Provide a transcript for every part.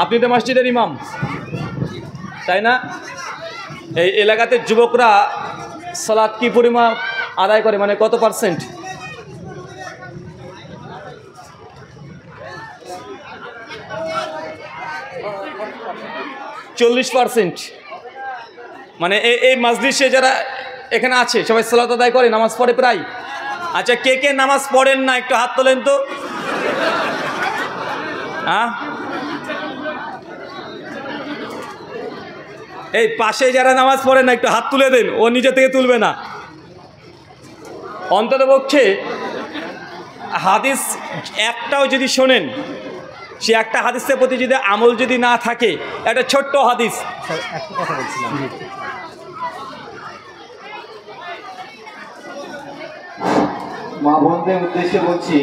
আপনি তো মসজিদের ইমাম, তাই না? এই এলাকাতে যুবকরা সালাত কি পরিমাণ আদায় করে, মানে কত %? %40। মানে এই মাজলিসে যারা এখানে আছে সবাই সালাত আদায় করে, নামাজ পড়ে প্রায়। আচ্ছা, কে কে নামাজ পড়েন না একটু হাত তোলেন তো। হ্যাঁ, এই পাশে যারা নামাজ পড়েন না একটু হাত তুলে দেন, ও নিজে থেকে তুলবে না। অন্ততপক্ষে হাদিস একটাও যদি শোনেন, সে একটা হাদিসের প্রতি যদি আমল যদি না থাকে, একটা ছোট্ট হাদিস। একটা কথা বলছিলাম, মা বোনদের উদ্দেশ্যে বলছি,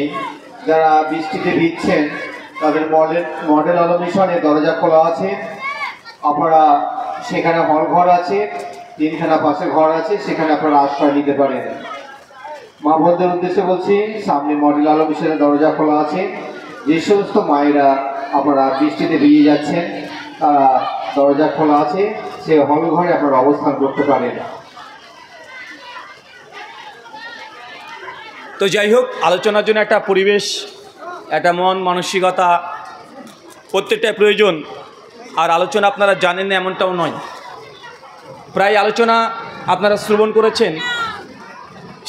যারা বৃষ্টিতে ভিজছেন তাদের মডেল আলো মিশনে দরজা খোলা আছে। আপনারা সেখানে হল ঘর আছে, 3খানা পাশে ঘর আছে, সেখানে আপনারা আশ্রয় নিতে পারেন। মা বোনদের উদ্দেশ্যে বলছি, সামনে মডেল আলো মিশনের দরজা খোলা আছে। যে সমস্ত মায়েরা আপনারা বৃষ্টিতে ভিজে যাচ্ছেন, তারা দরজা খোলা আছে, সে হল ঘরে আপনারা অবস্থান করতে পারেন। তো যাই হোক, আলোচনার জন্য একটা পরিবেশ, একটা মন মানসিকতা প্রত্যেকটাই প্রয়োজন। আর আলোচনা আপনারা জানেন না এমনটাও নয়, প্রায় আলোচনা আপনারা শ্রবণ করেছেন।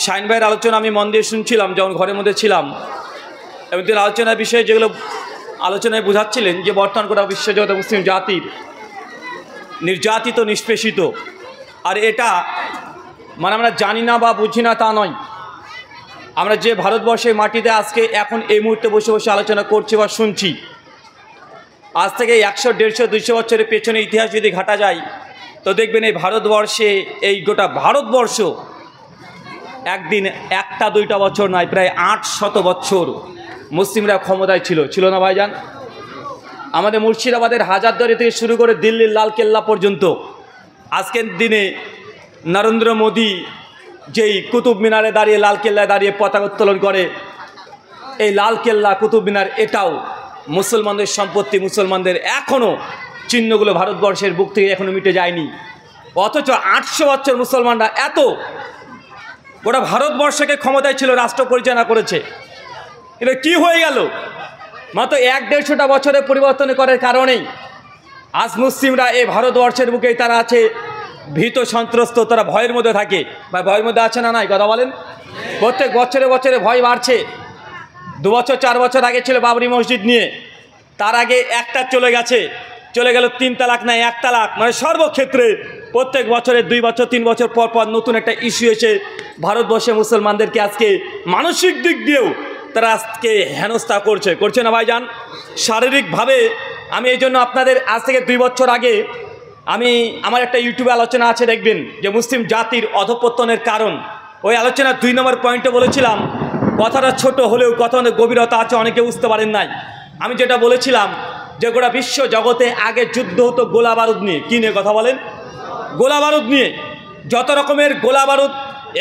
শাইন ভাইয়ের আলোচনা আমি মন দিয়ে শুনছিলাম যখন ঘরের মধ্যে ছিলাম, এবং তিনি আলোচনার বিষয়ে যেগুলো আলোচনায় বোঝাচ্ছিলেন যে বর্তমান গোটা বিশ্বজগতে মুসলিম জাতির নির্যাতিত, নিষ্পেষিত। আর এটা মানে আমরা জানি না বা বুঝি না তা নয়, আমরা যে ভারতবর্ষের মাটিতে আজকে এখন এই মুহূর্তে বসে বসে আলোচনা করছি বা শুনছি, আজ থেকে 100, 150, 200 বছরের পেছনে ইতিহাস যদি ঘাটা যায়, তো দেখবেন এই ভারতবর্ষে, এই গোটা ভারতবর্ষ একদিন 1-2 বছর নয়, প্রায় 800 বছর মুসলিমরা ক্ষমতায় ছিল না ভাইজান? আমাদের মুর্শিদাবাদের হাজারদুয়ারি থেকে শুরু করে দিল্লির লালকেল্লা পর্যন্ত, আজকের দিনে নরেন্দ্র মোদী যেই কুতুব মিনারে দাঁড়িয়ে, লালকেল্লায় দাঁড়িয়ে পতাকা উত্তোলন করে, এই লালকেল্লা, কুতুব মিনার, এটাও মুসলমানদের সম্পত্তি। মুসলমানদের এখনও চিহ্নগুলো ভারতবর্ষের বুক থেকে এখনও মিটে যায়নি। অথচ 800 বছর মুসলমানরা এত গোটা ভারতবর্ষকে ক্ষমতায় ছিল, রাষ্ট্র পরিচালনা করেছে। এটা কি হয়ে গেল? মাত্র 100-150 বছরের পরিবর্তন করার কারণেই আজ মুসলিমরা এই ভারতবর্ষের বুকেই তারা আছে ভীত, সন্ত্রস্ত, তারা ভয়ের মধ্যে থাকে। বা ভয়ের মধ্যে আছে না নাই, কথা বলেন? প্রত্যেক বছরে বছরে ভয় বাড়ছে। 2 বছর 4 বছর আগে ছিল বাবরি মসজিদ নিয়ে, তার আগে একটা চলে গেল 3 তালাক না 1 তালাক। মানে সর্বক্ষেত্রে প্রত্যেক বছরে 2 বছর 3 বছর পর পর নতুন একটা ইস্যু এসে ভারতবর্ষে মুসলমানদেরকে আজকে মানসিক দিক দিয়েও তারা আজকে হেনস্থা করছে না ভাইজান? শারীরিকভাবে আমি এই জন্য আপনাদের আজ থেকে 2 বছর আগে আমার একটা ইউটিউবে আলোচনা আছে, দেখবেন, যে মুসলিম জাতির অধঃপতনের কারণ। ওই আলোচনার 2 নম্বর পয়েন্টে বলেছিলাম, কথাটা ছোট হলেও কথা অনেক গভীরতা আছে, অনেকে বুঝতে পারেন নাই। আমি যেটা বলেছিলাম যে গোটা বিশ্ব জগতে আগে যুদ্ধ হতো গোলা বারুদ নিয়ে। কী নিয়ে কথা বলেন? গোলা বারুদ নিয়ে। যত রকমের গোলা বারুদ,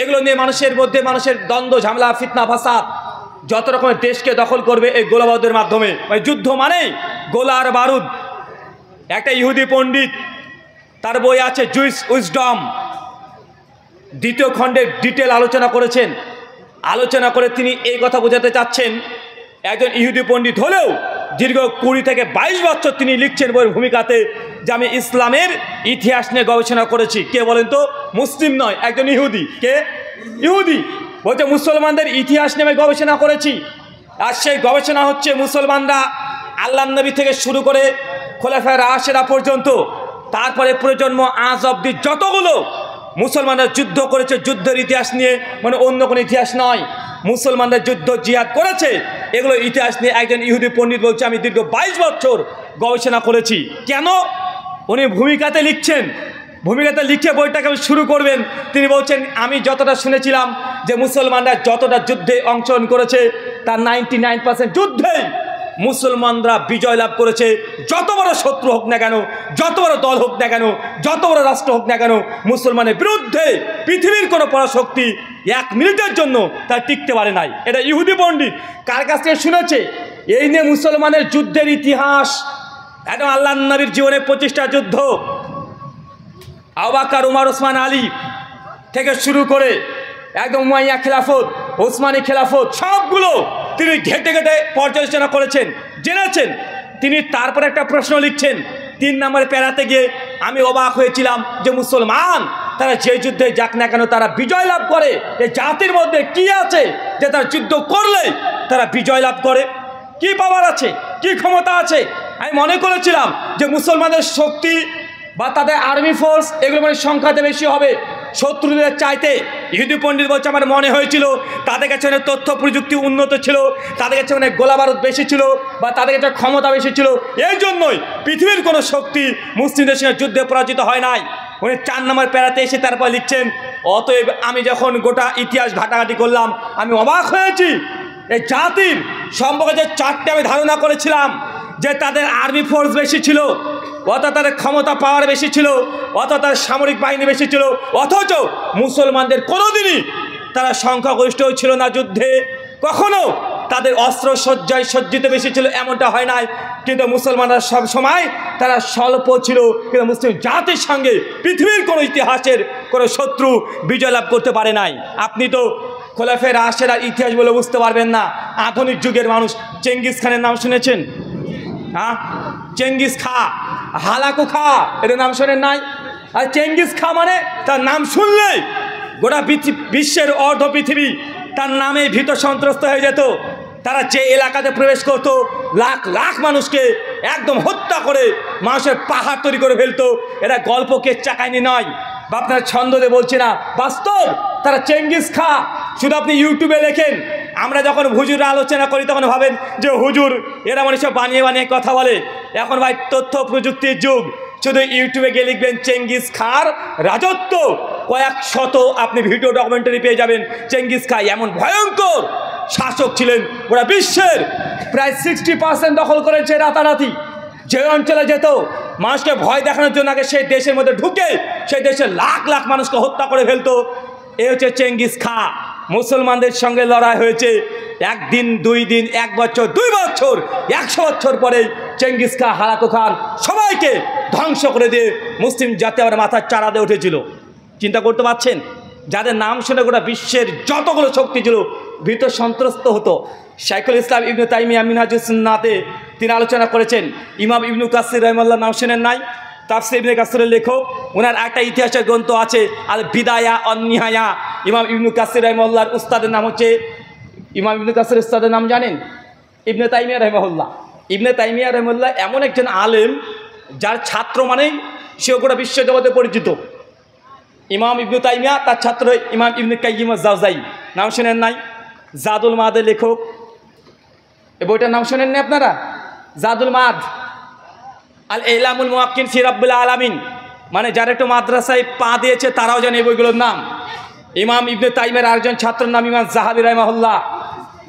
এগুলো নিয়ে মানুষের মধ্যে মানুষের দ্বন্দ্ব, ঝামেলা, ফিতনা, ফাসাদ, যত রকমের দেশকে দখল করবে এই গোলা বারুদের মাধ্যমে। মানে যুদ্ধ মানেই গোলা আর বারুদ। একটা ইহুদি পণ্ডিত, তার বই আছে জুইস উইজডম, 2য় খণ্ডে ডিটেল আলোচনা করেছেন। আলোচনা করে তিনি এই কথা বোঝাতে চাচ্ছেন, একজন ইহুদি পণ্ডিত হলেও দীর্ঘ 20 থেকে 22 বছর তিনি লিখছেন বইয়ের ভূমিকাতে যে আমি ইসলামের ইতিহাস নিয়ে গবেষণা করেছি। কে বলেন তো? মুসলিম নয়, একজন ইহুদি। কে? ইহুদি। বলছে মুসলমানদের ইতিহাস নিয়ে গবেষণা করেছি। আর সেই গবেষণা হচ্ছে মুসলমানরা আল্লাহ নবী থেকে শুরু করে খোলাফায়ে রাশেদা পর্যন্ত, তারপরে প্রজন্ম আজ অব্দি যতগুলো মুসলমানরা যুদ্ধ করেছে, যুদ্ধের ইতিহাস নিয়ে, মানে অন্য কোনো ইতিহাস নয়। মুসলমানরা যুদ্ধ জিহাদ করেছে, এগুলো ইতিহাস নিয়ে একজন ইহুদি পণ্ডিত বলছে আমি দীর্ঘ 22 বছর গবেষণা করেছি। কেন? উনি ভূমিকাতে লিখছেন, ভূমিকাতে লিখে বইটাকে শুরু করবেন। তিনি বলছেন আমি যতটা শুনেছিলাম যে মুসলমানরা যতটা যুদ্ধে অংশগ্রহণ করেছে তার 99% যুদ্ধেই মুসলমানরা বিজয় লাভ করেছে। যত বড় শত্রু হোক না কেন, যত বড় দল হোক না কেন, যত বড় রাষ্ট্র হোক না কেন, মুসলমানের বিরুদ্ধে পৃথিবীর কোনো পরাশক্তি 1 মিনিটের জন্য তার টিকতে পারে নাই। এটা ইহুদি পণ্ডিত কার কাছ থেকে শুনেছে? এই নিয়ে মুসলমানের যুদ্ধের ইতিহাস একদম আল্লাহ নবীর জীবনে 25টা যুদ্ধ, আবু বকর, উমর, ওসমান, আলী থেকে শুরু করে একদম উমাইয়া খেলাফত, ওসমানী খেলাফত, সবগুলো তিনি ঘেটে ঘেটে পর্যালোচনা করেছেন, জেনেছেন। তিনি তারপরে একটা প্রশ্ন লিখছেন 3 নম্বরে প্যারাতে গিয়ে, আমি অবাক হয়েছিলাম যে মুসলমান তারা যে যুদ্ধে যাক না কেন তারা বিজয় লাভ করে। এই জাতির মধ্যে কি আছে যে তারা যুদ্ধ করলে তারা বিজয় লাভ করে? কি পাওয়ার আছে, কি ক্ষমতা আছে? আমি মনে করেছিলাম যে মুসলমানদের শক্তি বা তাদের আর্মি ফোর্স এগুলো মানে সংখ্যাতে বেশি হবে শত্রুদের চাইতে। ইহুদি পণ্ডিত বলছে আমার মনে হয়েছিল তাদের কাছে অনেক তথ্য প্রযুক্তি উন্নত ছিল, তাদের কাছে অনেক গোলাবারুদ বেশি ছিল, বা তাদের কাছে ক্ষমতা বেশি ছিল। এই জন্যই পৃথিবীর কোনো শক্তি মুসলিমদের সঙ্গে যুদ্ধে পরাজিত হয় নাই। উনি 4 নম্বর প্যারাতে এসে তারপর লিখছেন, অতএব আমি যখন গোটা ইতিহাস ঘাটাঘাটি করলাম আমি অবাক হয়েছি এই জাতির সম্পর্কে যে 4টে আমি ধারণা করেছিলাম যে তাদের আর্মি ফোর্স বেশি ছিল, অর্থাৎ তাদের ক্ষমতা পাওয়ার বেশি ছিল, অর্থাৎ তাদের সামরিক বাহিনী বেশি ছিল, অথচ মুসলমানদের কোনোদিনই তারা সংখ্যাগরিষ্ঠ ছিল না যুদ্ধে। কখনো তাদের অস্ত্র সজ্জায় সজ্জিত বেশি ছিল এমনটা হয় নাই, কিন্তু মুসলমানরা সব সময় তারা স্বল্প ছিল। কিন্তু মুসলিম জাতির সঙ্গে পৃথিবীর কোনো ইতিহাসের কোনো শত্রু বিজয় লাভ করতে পারে নাই। আপনি তো খোলাফে রাশেদার ইতিহাস বলে বুঝতে পারবেন না। আধুনিক যুগের মানুষ চেঙ্গিস খানের নাম শুনেছেন? হ্যাঁ, চেঙ্গিস খা, হালাকু খা, এর নাম শোনেন নাই? আর চেঙ্গিস খা মানে তার নাম শুনলে গোটা বিশ্বের অর্ধ পৃথিবী তার নামে ভীত সন্ত্রস্ত হয়ে যেত। তারা যে এলাকাতে প্রবেশ করতো লাখ লাখ মানুষকে একদম হত্যা করে মানুষের পাহাড় তৈরি করে ফেলতো। এরা গল্পকে চাকাইনি নয় বা আপনার ছন্দে বলছি না, বাস্তব। তারা চেঙ্গিস খা। শুধু আপনি ইউটিউবে লেখেন, আমরা যখন হুজুর আলোচনা করি তখন ভাবেন যে হুজুর এরা মানে সব বানিয়ে বানিয়ে কথা বলে। এখন ভাই তথ্য প্রযুক্তির যুগ, শুধু ইউটিউবে গিয়ে লিখবেন চেঙ্গিস খার রাজত্ব, কয়েক শত আপনি ভিডিও ডকুমেন্টারি পেয়ে যাবেন। চেঙ্গিস খা এমন ভয়ঙ্কর শাসক ছিলেন, ওরা বিশ্বের প্রায় 60% দখল করেছে রাতারাতি। যে অঞ্চলে যেত মানুষকে ভয় দেখানোর জন্য আগে সেই দেশের মধ্যে ঢুকে সেই দেশের লাখ লাখ মানুষকে হত্যা করে ফেলতো। এ হচ্ছে চেঙ্গিস খা। মুসলমানদের সঙ্গে লড়াই হয়েছে 1 দিন 2 দিন, 1 বছর 2 বছর, 100 বছর পরে চেঙ্গিস খা, হালাকু খান সবাইকে ধ্বংস করে দিয়ে মুসলিম জাতি আবার মাথার চারা দিয়ে উঠেছিল। চিন্তা করতে পারছেন? যাদের নাম শুনে গোটা বিশ্বের যতগুলো শক্তি ছিল ভীত সন্ত্রস্ত হতো। শাইখুল ইসলাম ইবনে তাইমিয়া মিনহাজুস সুন্নাতে তিনি আলোচনা করেছেন। ইমাম ইবনু কাসির রাহিমাহুল্লাহ নাম শুনেন নাই? তাফসীর ইবনে কাসিরের লেখক, ওনার একটা ইতিহাসের গ্রন্থ আছে আল বিদায়া অন নিহায়া। ইমাম ইবনু কাসির রাহিমাহুল্লাহর উস্তাদের নাম হচ্ছে, ইমাম ইবনু কাসির উস্তাদের নাম জানেন? ইবনে তাইমিয়া রাহিমাহুল্লাহ। ইবনে তাইমিয়া রাহিমাহুল্লাহ এমন একজন আলেম যার ছাত্র মানেই সে গোটা বিশ্ব জগতে পরিচিত। ইমাম ইবনু তাইমিয়া, তার ছাত্র ইমাম ইবনে কাইয়িম আজ-জাওজাই, নাম শোনেন নাই? জাদুল মাদের লেখক। এই বইটার নাম শোনেন না আপনারা? জাদুল মাদ, আল ইলামুল মুওয়াক্কিন ফি রাব্বিল আলামিন, মানে যারা একটু মাদ্রাসায় পা দিয়েছে তারাও জানে এই বইগুলোর নাম। ইমাম ইবনে তাইমিয়ার আরেকজন ছাত্রের নাম ইমাম যাহাবি রাহিমাহুল্লাহ,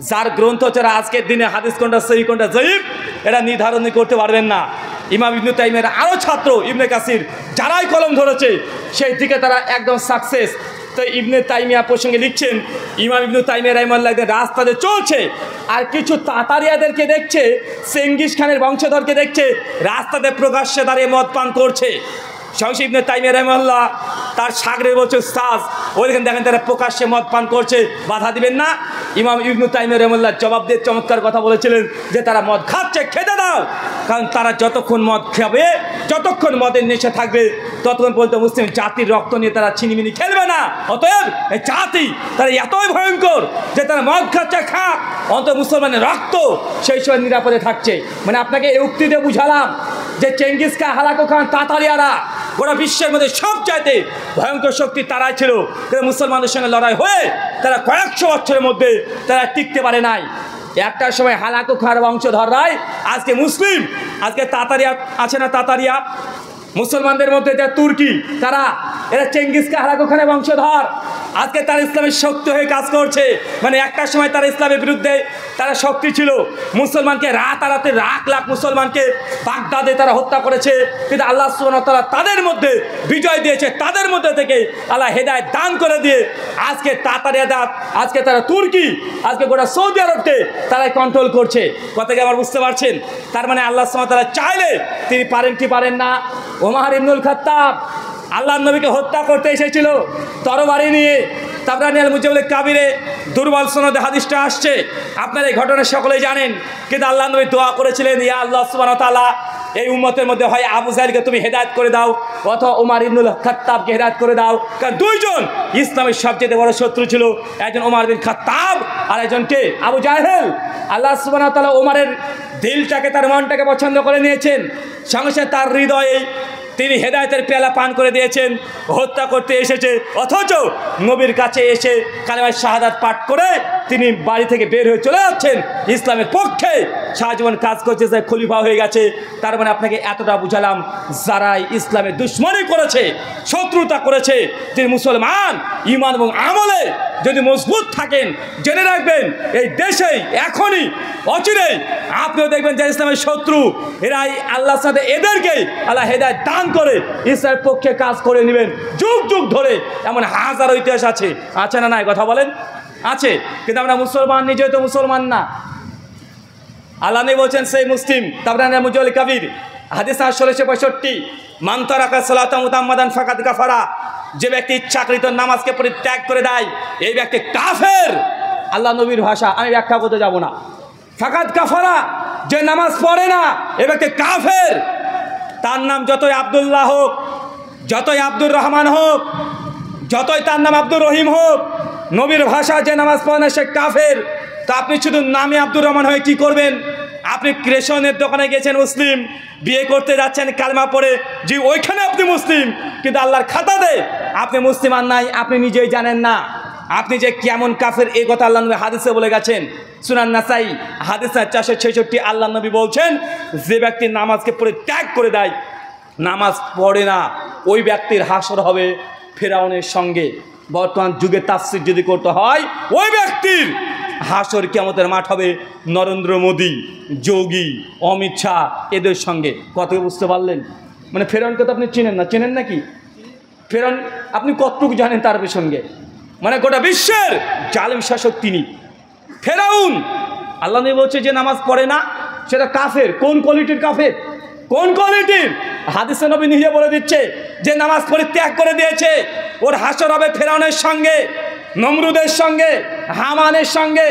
যার গ্রন্থ ছাড়া আজকের দিনে হাদিস কোনটা সহিহ কোনটা জয়ীফ এটা নির্ধারণ করতে পারবেন না। ইমাম ইবনে তাইমিয়ার আরও ছাত্র ইবনে কাসির, যারাই কলম ধরেছে সেই দিকে তারা একদম সাকসেস। তো ইবনে তাইমিয়া প্রসঙ্গে লিখছেন, ইমাম ইবনে তাইমিয়া রাহিমাহুল্লাহ রাস্তাতে চলছে আর কিছু তাতারিয়াদেরকে দেখছে, চেঙ্গিস খানের বংশধরকে দেখছে রাস্তাতে প্রকাশ্যে দাঁড়িয়ে মদ পান করছে। শামস ইবনে তাইমিয়া রাহিমাহুল্লাহ তার সাগরের বলছে উস্তাদ, ওইখানে দেখেন তারা প্রকাশ্যে মদ পান করছে, বাধা দিবেন না? ইমাম ইবনে তাইমিয়া রাহিমাহুল্লাহ জবাব দিয়ে চমৎকার কথা বলেছিলেন যে তারা মদ খাচ্ছে, খেতে দাও। কারণ তারা যতক্ষণ মদ খাবে, যতক্ষণ মদের নেশা থাকবে, ততক্ষণ পর্যন্ত মুসলিম জাতির রক্ত নিয়ে তারা ছিনিমিনি খেলবে না। অতএব এই জাতি তারা এতই ভয়ঙ্কর যে তারা মদ খাচ্ছে, খাক, অন্তত মুসলমানের রক্ত সেই সময় নিরাপদে থাকছে। মানে আপনাকে এই উক্তি দিয়ে বুঝালাম যে চেঙ্গিস খা, হালাকু খান, তাতারিয়ারা গোটা বিশ্বের মধ্যে সবচাইতে ভয়ঙ্কর শক্তি তারাই ছিল। কিন্তু মুসলমানদের সঙ্গে লড়াই হয়ে তারা কয়েকশো বছরের মধ্যে তারা টিকতে পারে নাই। একটা সময় হালাকু খার বংশধররাই আজকে মুসলিম, আজকে তাতারিয়া আছে না, তাতারিয়া মুসলমানদের মধ্যে যা তুর্কি, তারা এরা চেঙ্গিসকে হারাক ওখানে বংশধর, আজকে তারা ইসলামের শক্তি হয়ে কাজ করছে। মানে একটা সময় তারা ইসলামের বিরুদ্ধে তারা শক্তি ছিল, মুসলমানকে রাতারাতি লাখ লাখ মুসলমানকে বাগদাদে তারা হত্যা করেছে, কিন্তু আল্লাহ সুবহানাহু ওয়া তাআলা তাদের মধ্যে বিজয় দিয়েছে, তাদের মধ্যে থেকে আল্লাহ হেদায়েত দান করে দিয়ে আজকে তাতারিয়াদাত, আজকে তারা তুর্কি, আজকে গোটা সৌদি আরবকে তারাই কন্ট্রোল করছে। কথাকে আবার বুঝতে পারছেন? তার মানে আল্লাহ সুবহানাহু ওয়া তাআলা চাইলে তিনি পারেন কি পারেন না? ওমর ইবনুল খাত্তাব আল্লাহর নবীকে হত্যা করতে এসেছিল তরবারি নিয়ে, তাবরানী আল মুজাম্মিল কাবিরে দুর্বল সনদে হাদিসটা আসছে, আপনারা এই ঘটনা সকলেই জানেন। কিন্তু আল্লাহ নবী দোয়া করেছিলেন, ইয়া আল্লাহ সুবহানাহু ওয়া তাআলা এই উম্মতের মধ্যে হয় আবু জাহেলকে তুমি হেদায়েত করে দাও অথবা ওমর ইবনুল খাত্তাবকে হেদায়েত করে দাও, কারণ দুইজন ইসলামের সবচেয়ে বড় শত্রু ছিল, একজন ওমর বিন খাত্তাব আর একজনকে আবু জাহেল। আল্লাহ সুবহানাহু ওয়া তাআলা ওমরের দিলটাকে, তার মনটাকে পছন্দ করে নিয়েছেন, সঙ্গে সঙ্গে তার হৃদয়ে তিনি হেদায়েতের পেয়ালা পান করে দিয়েছেন, হত্যা করতে এসেছে, অথচ নবীর কাছে এসে কালেমা শাহাদাত পাঠ করে তিনি বাড়ি থেকে বের হয়ে চলে যাচ্ছেন ইসলামের পক্ষে, সারা জীবন কাজ করছে, খলিফা হয়ে গেছে। তার মানে আপনাকে এতটা বুঝালাম, যারাই ইসলামের দুশ্মনী করেছে, শত্রুতা করেছে, তিনি মুসলমান ঈমান এবং আমলে যদি মজবুত থাকেন, জেনে রাখবেন এই দেশেই এখনই অচিরেই আপনিও দেখবেন যে ইসলামের শত্রু এরাই আল্লাহর সাথে এদেরকেই আল্লাহ হেদায়েত দান করে ইসলামের পক্ষে কাজ করে নেবেন যুগ যুগ ধরে। এমন হাজারো ইতিহাস আছে না নাই? কথা বলেন, আছে। কিন্তু আমরা মুসলমান, নিজেই তো মুসলমান না। আল্লাহ নবী বলছেন সেই মুসলিম, তাবরানী মুজাম্মিল কাবির হাদিস 1665, মান তারাকা সালাতা মুতাম্মাদান ফাকাদ কাফারা, যে ব্যক্তি ইচ্ছাকৃত নামাজকে পরিত্যাগ করে দেয় এই ব্যক্তি কাফের। আল্লাহ নবীর ভাষা, আমি ব্যাখ্যা করতে যাব না। ফাকাদ কাফারা, যে নামাজ পড়ে না এ ব্যক্তি কাফের। তার নাম যতই আব্দুল্লাহ হোক, যতই আব্দুর রহমান হোক, যতই তার নাম আব্দুর রহিম হোক, নবীর ভাষা যে নামাজ পড়ে না সে কাফের। তো আপনি শুধু নামে আব্দুর রহমান হয়ে কি করবেন? আপনি রেশনের দোকানে গেছেন মুসলিম, বিয়ে করতে যাচ্ছেন কালমা পড়ে, যে ওইখানে আপনি মুসলিম, কিন্তু আল্লাহর খাতাতে আপনি মুসলিম আর নাই, আপনি নিজেই জানেন না আপনি যে কেমন কাফের। এই কথা আল্লাহ নবী হাদিসে বলে গেছেন, সুনান নাসাই হাদিস 466। আল্লাহ নবী বলছেন, যে ব্যক্তি নামাজকে পরিত্যাগ করে দেয়, নামাজ পড়ে না, ওই ব্যক্তির হাসর হবে ফেরাউনের সঙ্গে। বর্তমান যুগে তাফসীর যদি করতে হয়, ওই ব্যক্তির হাসর কিয়ামতের মাঠ হবে নরেন্দ্র মোদী, যোগী, অমিত শাহ এদের সঙ্গে। কত বুঝতে পারলেন? মানে ফেরাউনকে তো আপনি চেনেন না, চেনেন নাকি? ফেরাউন আপনি কতটুকু জানেন তার সঙ্গে? মানে গোটা বিশ্বের জালিম শাসক তিনি ফেরাউন। আল্লাহ নবী বলছে যে নামাজ পড়ে না সেটা কাফের। কোন কোয়ালিটির কাফের? কোন কোয়ালিটির? হাদিসে নবী নিজে বলে দিচ্ছে যে নামাজ পরিত্যাগ করে দিয়েছে ওর হাসর হবে ফেরাউনের সঙ্গে, নমরুদের সঙ্গে, হামানের সঙ্গে,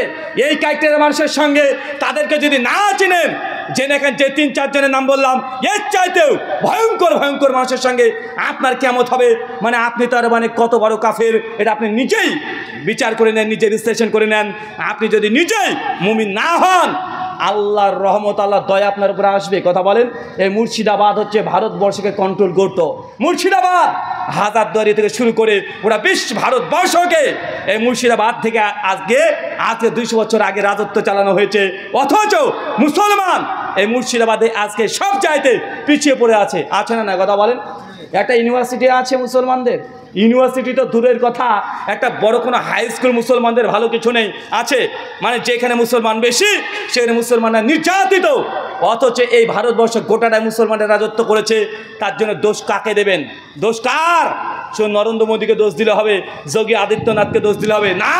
এই ক্যারেক্টারের মানুষের সঙ্গে। তাদেরকে যদি না চিনেন, জেনে এখন যে 3-4 জনের নাম বললাম, এর চাইতেও ভয়ঙ্কর ভয়ঙ্কর মানুষের সঙ্গে আপনার কিয়ামত হবে। মানে আপনি তার মানে কত বড় কাফের, এটা আপনি নিজেই বিচার করে নেন, নিজে বিশ্লেষণ করে নেন। আপনি যদি নিজেই মুমিন না হন, আল্লাহর রহমত, আল্লাহর দয়া আপনার উপরে আসবে। কথা বলেন। এই মুর্শিদাবাদ হচ্ছে ভারতবর্ষকে কন্ট্রোল করতো। মুর্শিদাবাদ হাজারদুয়ারি থেকে শুরু করে ওরা বিশ্ব ভারতবর্ষকে এই মুর্শিদাবাদ থেকে আজকে 200 বছর আগে রাজত্ব চালানো হয়েছে, অথচ মুসলমান এই মুর্শিদাবাদে আজকে সব চাইতে পিছিয়ে পড়ে আছে না না? কথা বলেন। একটা ইউনিভার্সিটি আছে মুসলমানদের, ইউনিভার্সিটি তো দূরের কথা, একটা বড় কোনো হাই স্কুল মুসলমানদের ভালো কিছু নেই। আছে মানে যেখানে মুসলমান বেশি সেখানে মুসলমানরা নির্যাতিত, অথচ এই ভারতবর্ষ গোটাটাই মুসলমানদের রাজত্ব করেছে। তার জন্য দোষ কাকে দেবেন? দোষ কার? শুধু নরেন্দ্র মোদীকে দোষ দিলে হবে, যোগী আদিত্যনাথকে দোষ দিলে হবে না।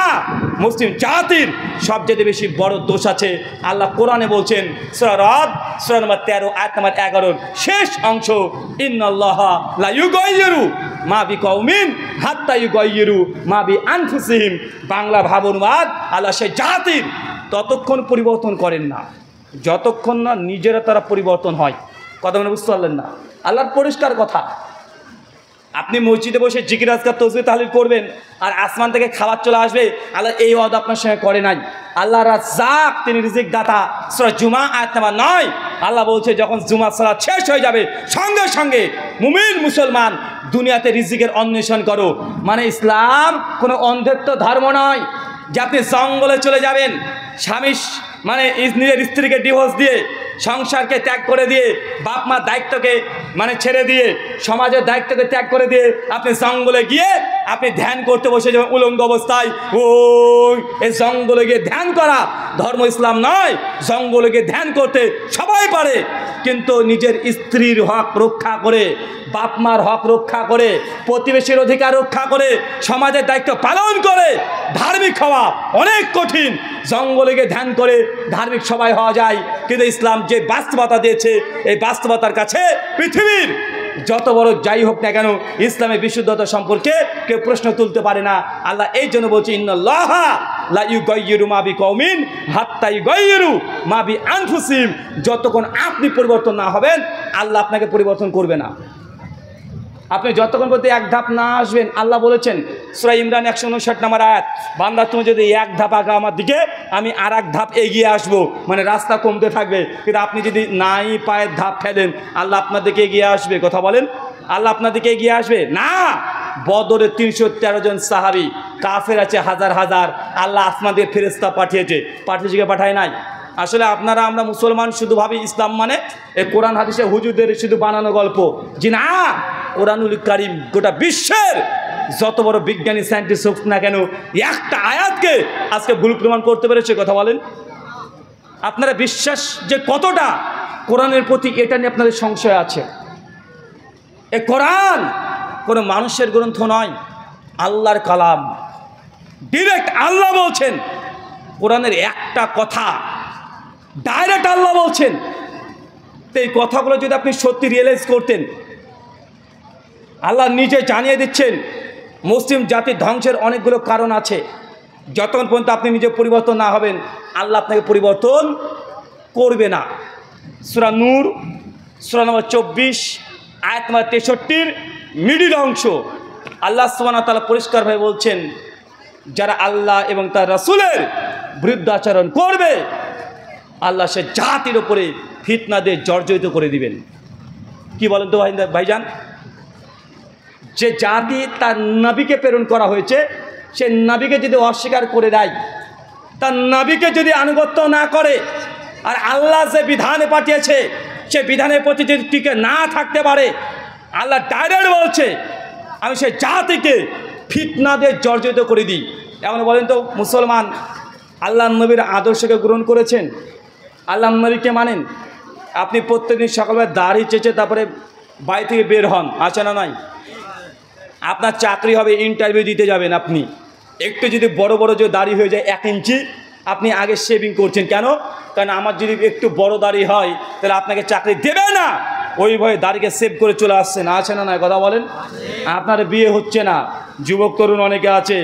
মুসলিম জাতির সবচেয়ে বেশি বড় দোষ আছে। আল্লাহ কোরআনে বলছেন, সূরা রদ সূরা নম্বর 13 আয়াত নম্বর 11 শেষ অংশ, ইন্নাল্লাহা লা ইউগাইয়িরু মা বিকওমিন হাত্তা ইউগাইয়িরু মা বিআনফুসিহিম। বাংলা ভাবানুবাদ, আল্লাহ সেই জাতির ততক্ষণ পরিবর্তন করেন না যতক্ষণ না নিজেরা তারা পরিবর্তন হয়। কথা মানে বুঝতে পারলেন না? আল্লাহর পরিষ্কার কথা। আপনি মসজিদে বসে জিকির আজকার তসবিহ তাহলিল করবেন আর আসমান থেকে খাবার চলে আসবে, আল্লাহ এই ওয়াদা আপনার সঙ্গে করে নাই। আল্লাহ রাজ্জাক, তিনি রিজিক দাতা। সূরা জুমা আয়াত নম্বর 9 আল্লাহ বলছে, যখন জুমার সালাত শেষ হয়ে যাবে সঙ্গে সঙ্গে মুমিন মুসলমান দুনিয়াতে রিজিকের অন্বেষণ করো। মানে ইসলাম কোনো অন্ধত্ব ধর্ম নয় যে আপনি জঙ্গলে চলে যাবেন, স্বামী মানে নিজের স্ত্রীকে ডিভোর্স দিয়ে, সংসারকে ত্যাগ করে দিয়ে, বাপ মার দায়িত্বকে মানে ছেড়ে দিয়ে সমাজের দায়িত্বকে ত্যাগ করে দিয়ে আপনি জঙ্গলে গিয়ে আপনি ধ্যান করতে বসে যাবেন উলঙ্গ অবস্থায়। ওই এই জঙ্গলে গিয়ে ধ্যান করা ধর্ম ইসলাম নয়। জঙ্গলে গিয়ে ধ্যান করতে সবাই পারে, কিন্তু নিজের স্ত্রীর হক রক্ষা করে, বাপ মার হক রক্ষা করে, প্রতিবেশীর অধিকার রক্ষা করে, সমাজের দায়িত্ব পালন করে ধার্মিক হওয়া অনেক কঠিন। জঙ্গলে গিয়ে ধ্যান করে ধার্মিক সবাই হওয়া যায়, কিন্তু ইসলাম যে বাস্তবতা দিয়েছে এই বাস্তবতার কাছে পৃথিবীর যত বড় যাই হোক না কেন ইসলামের বিশুদ্ধতা সম্পর্কে কেউ প্রশ্ন তুলতে পারে না। আল্লাহ এই জন্য বলছে ইন্নাল্লাহা লা ইউগাইয়িরু মা বিকওমিন হাত্তা ইউগাইয়িরু মা বিআনফুসিহিম। যতক্ষণ আপনি পরিবর্তন না হবেন আল্লাহ আপনাকে পরিবর্তন করবে না। আপনি যতক্ষণ করতে এক ধাপ না আসবেন, আল্লাহ বলেছেন সূরা ইমরান 159 নম্বর আয়াত, বান্দা তুমি যদি এক ধাপ আগে আমার দিকে আমি আর এক ধাপ এগিয়ে আসবো, মানে রাস্তা কমতে থাকবে। কিন্তু আপনি যদি নাই পায়ের ধাপ ফেলেন আল্লাহ আপনার দিকে এগিয়ে আসবে? কথা বলেন, আল্লাহ আপনার দিকে এগিয়ে আসবে না। বদরে 313 জন সাহাবী, কাফের আছে হাজার হাজার, আল্লাহ আসমান দিয়ে ফেরেশতা পাঠিয়েছে পাঠায় নাই। আসলে আপনারা আমরা মুসলমান শুধু ভাবি ইসলাম মানে এই কোরআন হাদিসে হুজুরদের শুধু বানানো গল্প। জি না, কোরআনুল কারীম গোটা বিশ্বের যত বড় বিজ্ঞানী সায়েন্টিস্ট হোক না কেন একটা আয়াতকে আজকে ভুল প্রমাণ করতে পেরেছে। কথা বলেন, আপনারা বিশ্বাস যে কতটা কোরআনের প্রতি এটা নিয়ে আপনাদের সংশয় আছে। এ কোরআন কোনো মানুষের গ্রন্থ নয়, আল্লাহর কালাম। ডিরেক্ট আল্লাহ বলছেন, কোরআনের একটা কথা ডাইরেক্ট আল্লাহ বলছেন। তো এই কথাগুলো যদি আপনি সত্যি রিয়েলাইজ করতেন, আল্লাহ নিজে জানিয়ে দিচ্ছেন মুসলিম জাতির ধ্বংসের অনেকগুলো কারণ আছে। যতক্ষণ পর্যন্ত আপনি নিজে পরিবর্তন না হবেন আল্লাহ আপনাকে পরিবর্তন করবে না। সূরা নূর সূরা নম্বর 24 আয়াত নম্বর 63 মিডিল অংশ আল্লাহ সুবহানাহু ওয়া তাআলা পরিষ্কারভাবে বলছেন, যারা আল্লাহ এবং তার রাসূলের বিরুদ্ধে আচরণ করবে আল্লাহ সে জাতির ওপরে ফিতনা দিয়ে জর্জরিত করে দিবেন। কি বলেন তো ভাইজান? যে জাতি তার নবীকে প্রেরণ করা হয়েছে সে নবীকে যদি অস্বীকার করে দেয়, তার নবীকে যদি আনুগত্য না করে, আর আল্লাহ যে বিধানে পাঠিয়েছে সে বিধানের প্রতি যদি টিকে না থাকতে পারে, আল্লাহ ডাইরেক্ট বলছে আমি সে জাতিকে ফিতনা দিয়ে জর্জরিত করে দিই। এমন বলেন তো মুসলমান আল্লাহ নবীর আদর্শকে গ্রহণ করেছেন? আল্লাহ নবীকে মানেন? আপনি প্রত্যেকদিন সকালবেলা দাড়ি চেঁচে তারপরে বাড়ি থেকে বের হন, আছে না নাই? আপনার চাকরি হবে, ইন্টারভিউ দিতে যাবেন, আপনি একটু যদি বড় বড় যে দাড়ি হয়ে যায় 1 ইঞ্চি, আপনি আগে শেভিং করছেন কেন? কারণ আমার যদি একটু বড় দাড়ি হয় তাহলে আপনাকে চাকরি দেবে না, ওই ভয়ে দাড়িকে সেভ করে চলে আসছেন, আছে না নাই? কথা বলেন। আপনার বিয়ে হচ্ছে না, যুবক তরুণ অনেকে আছে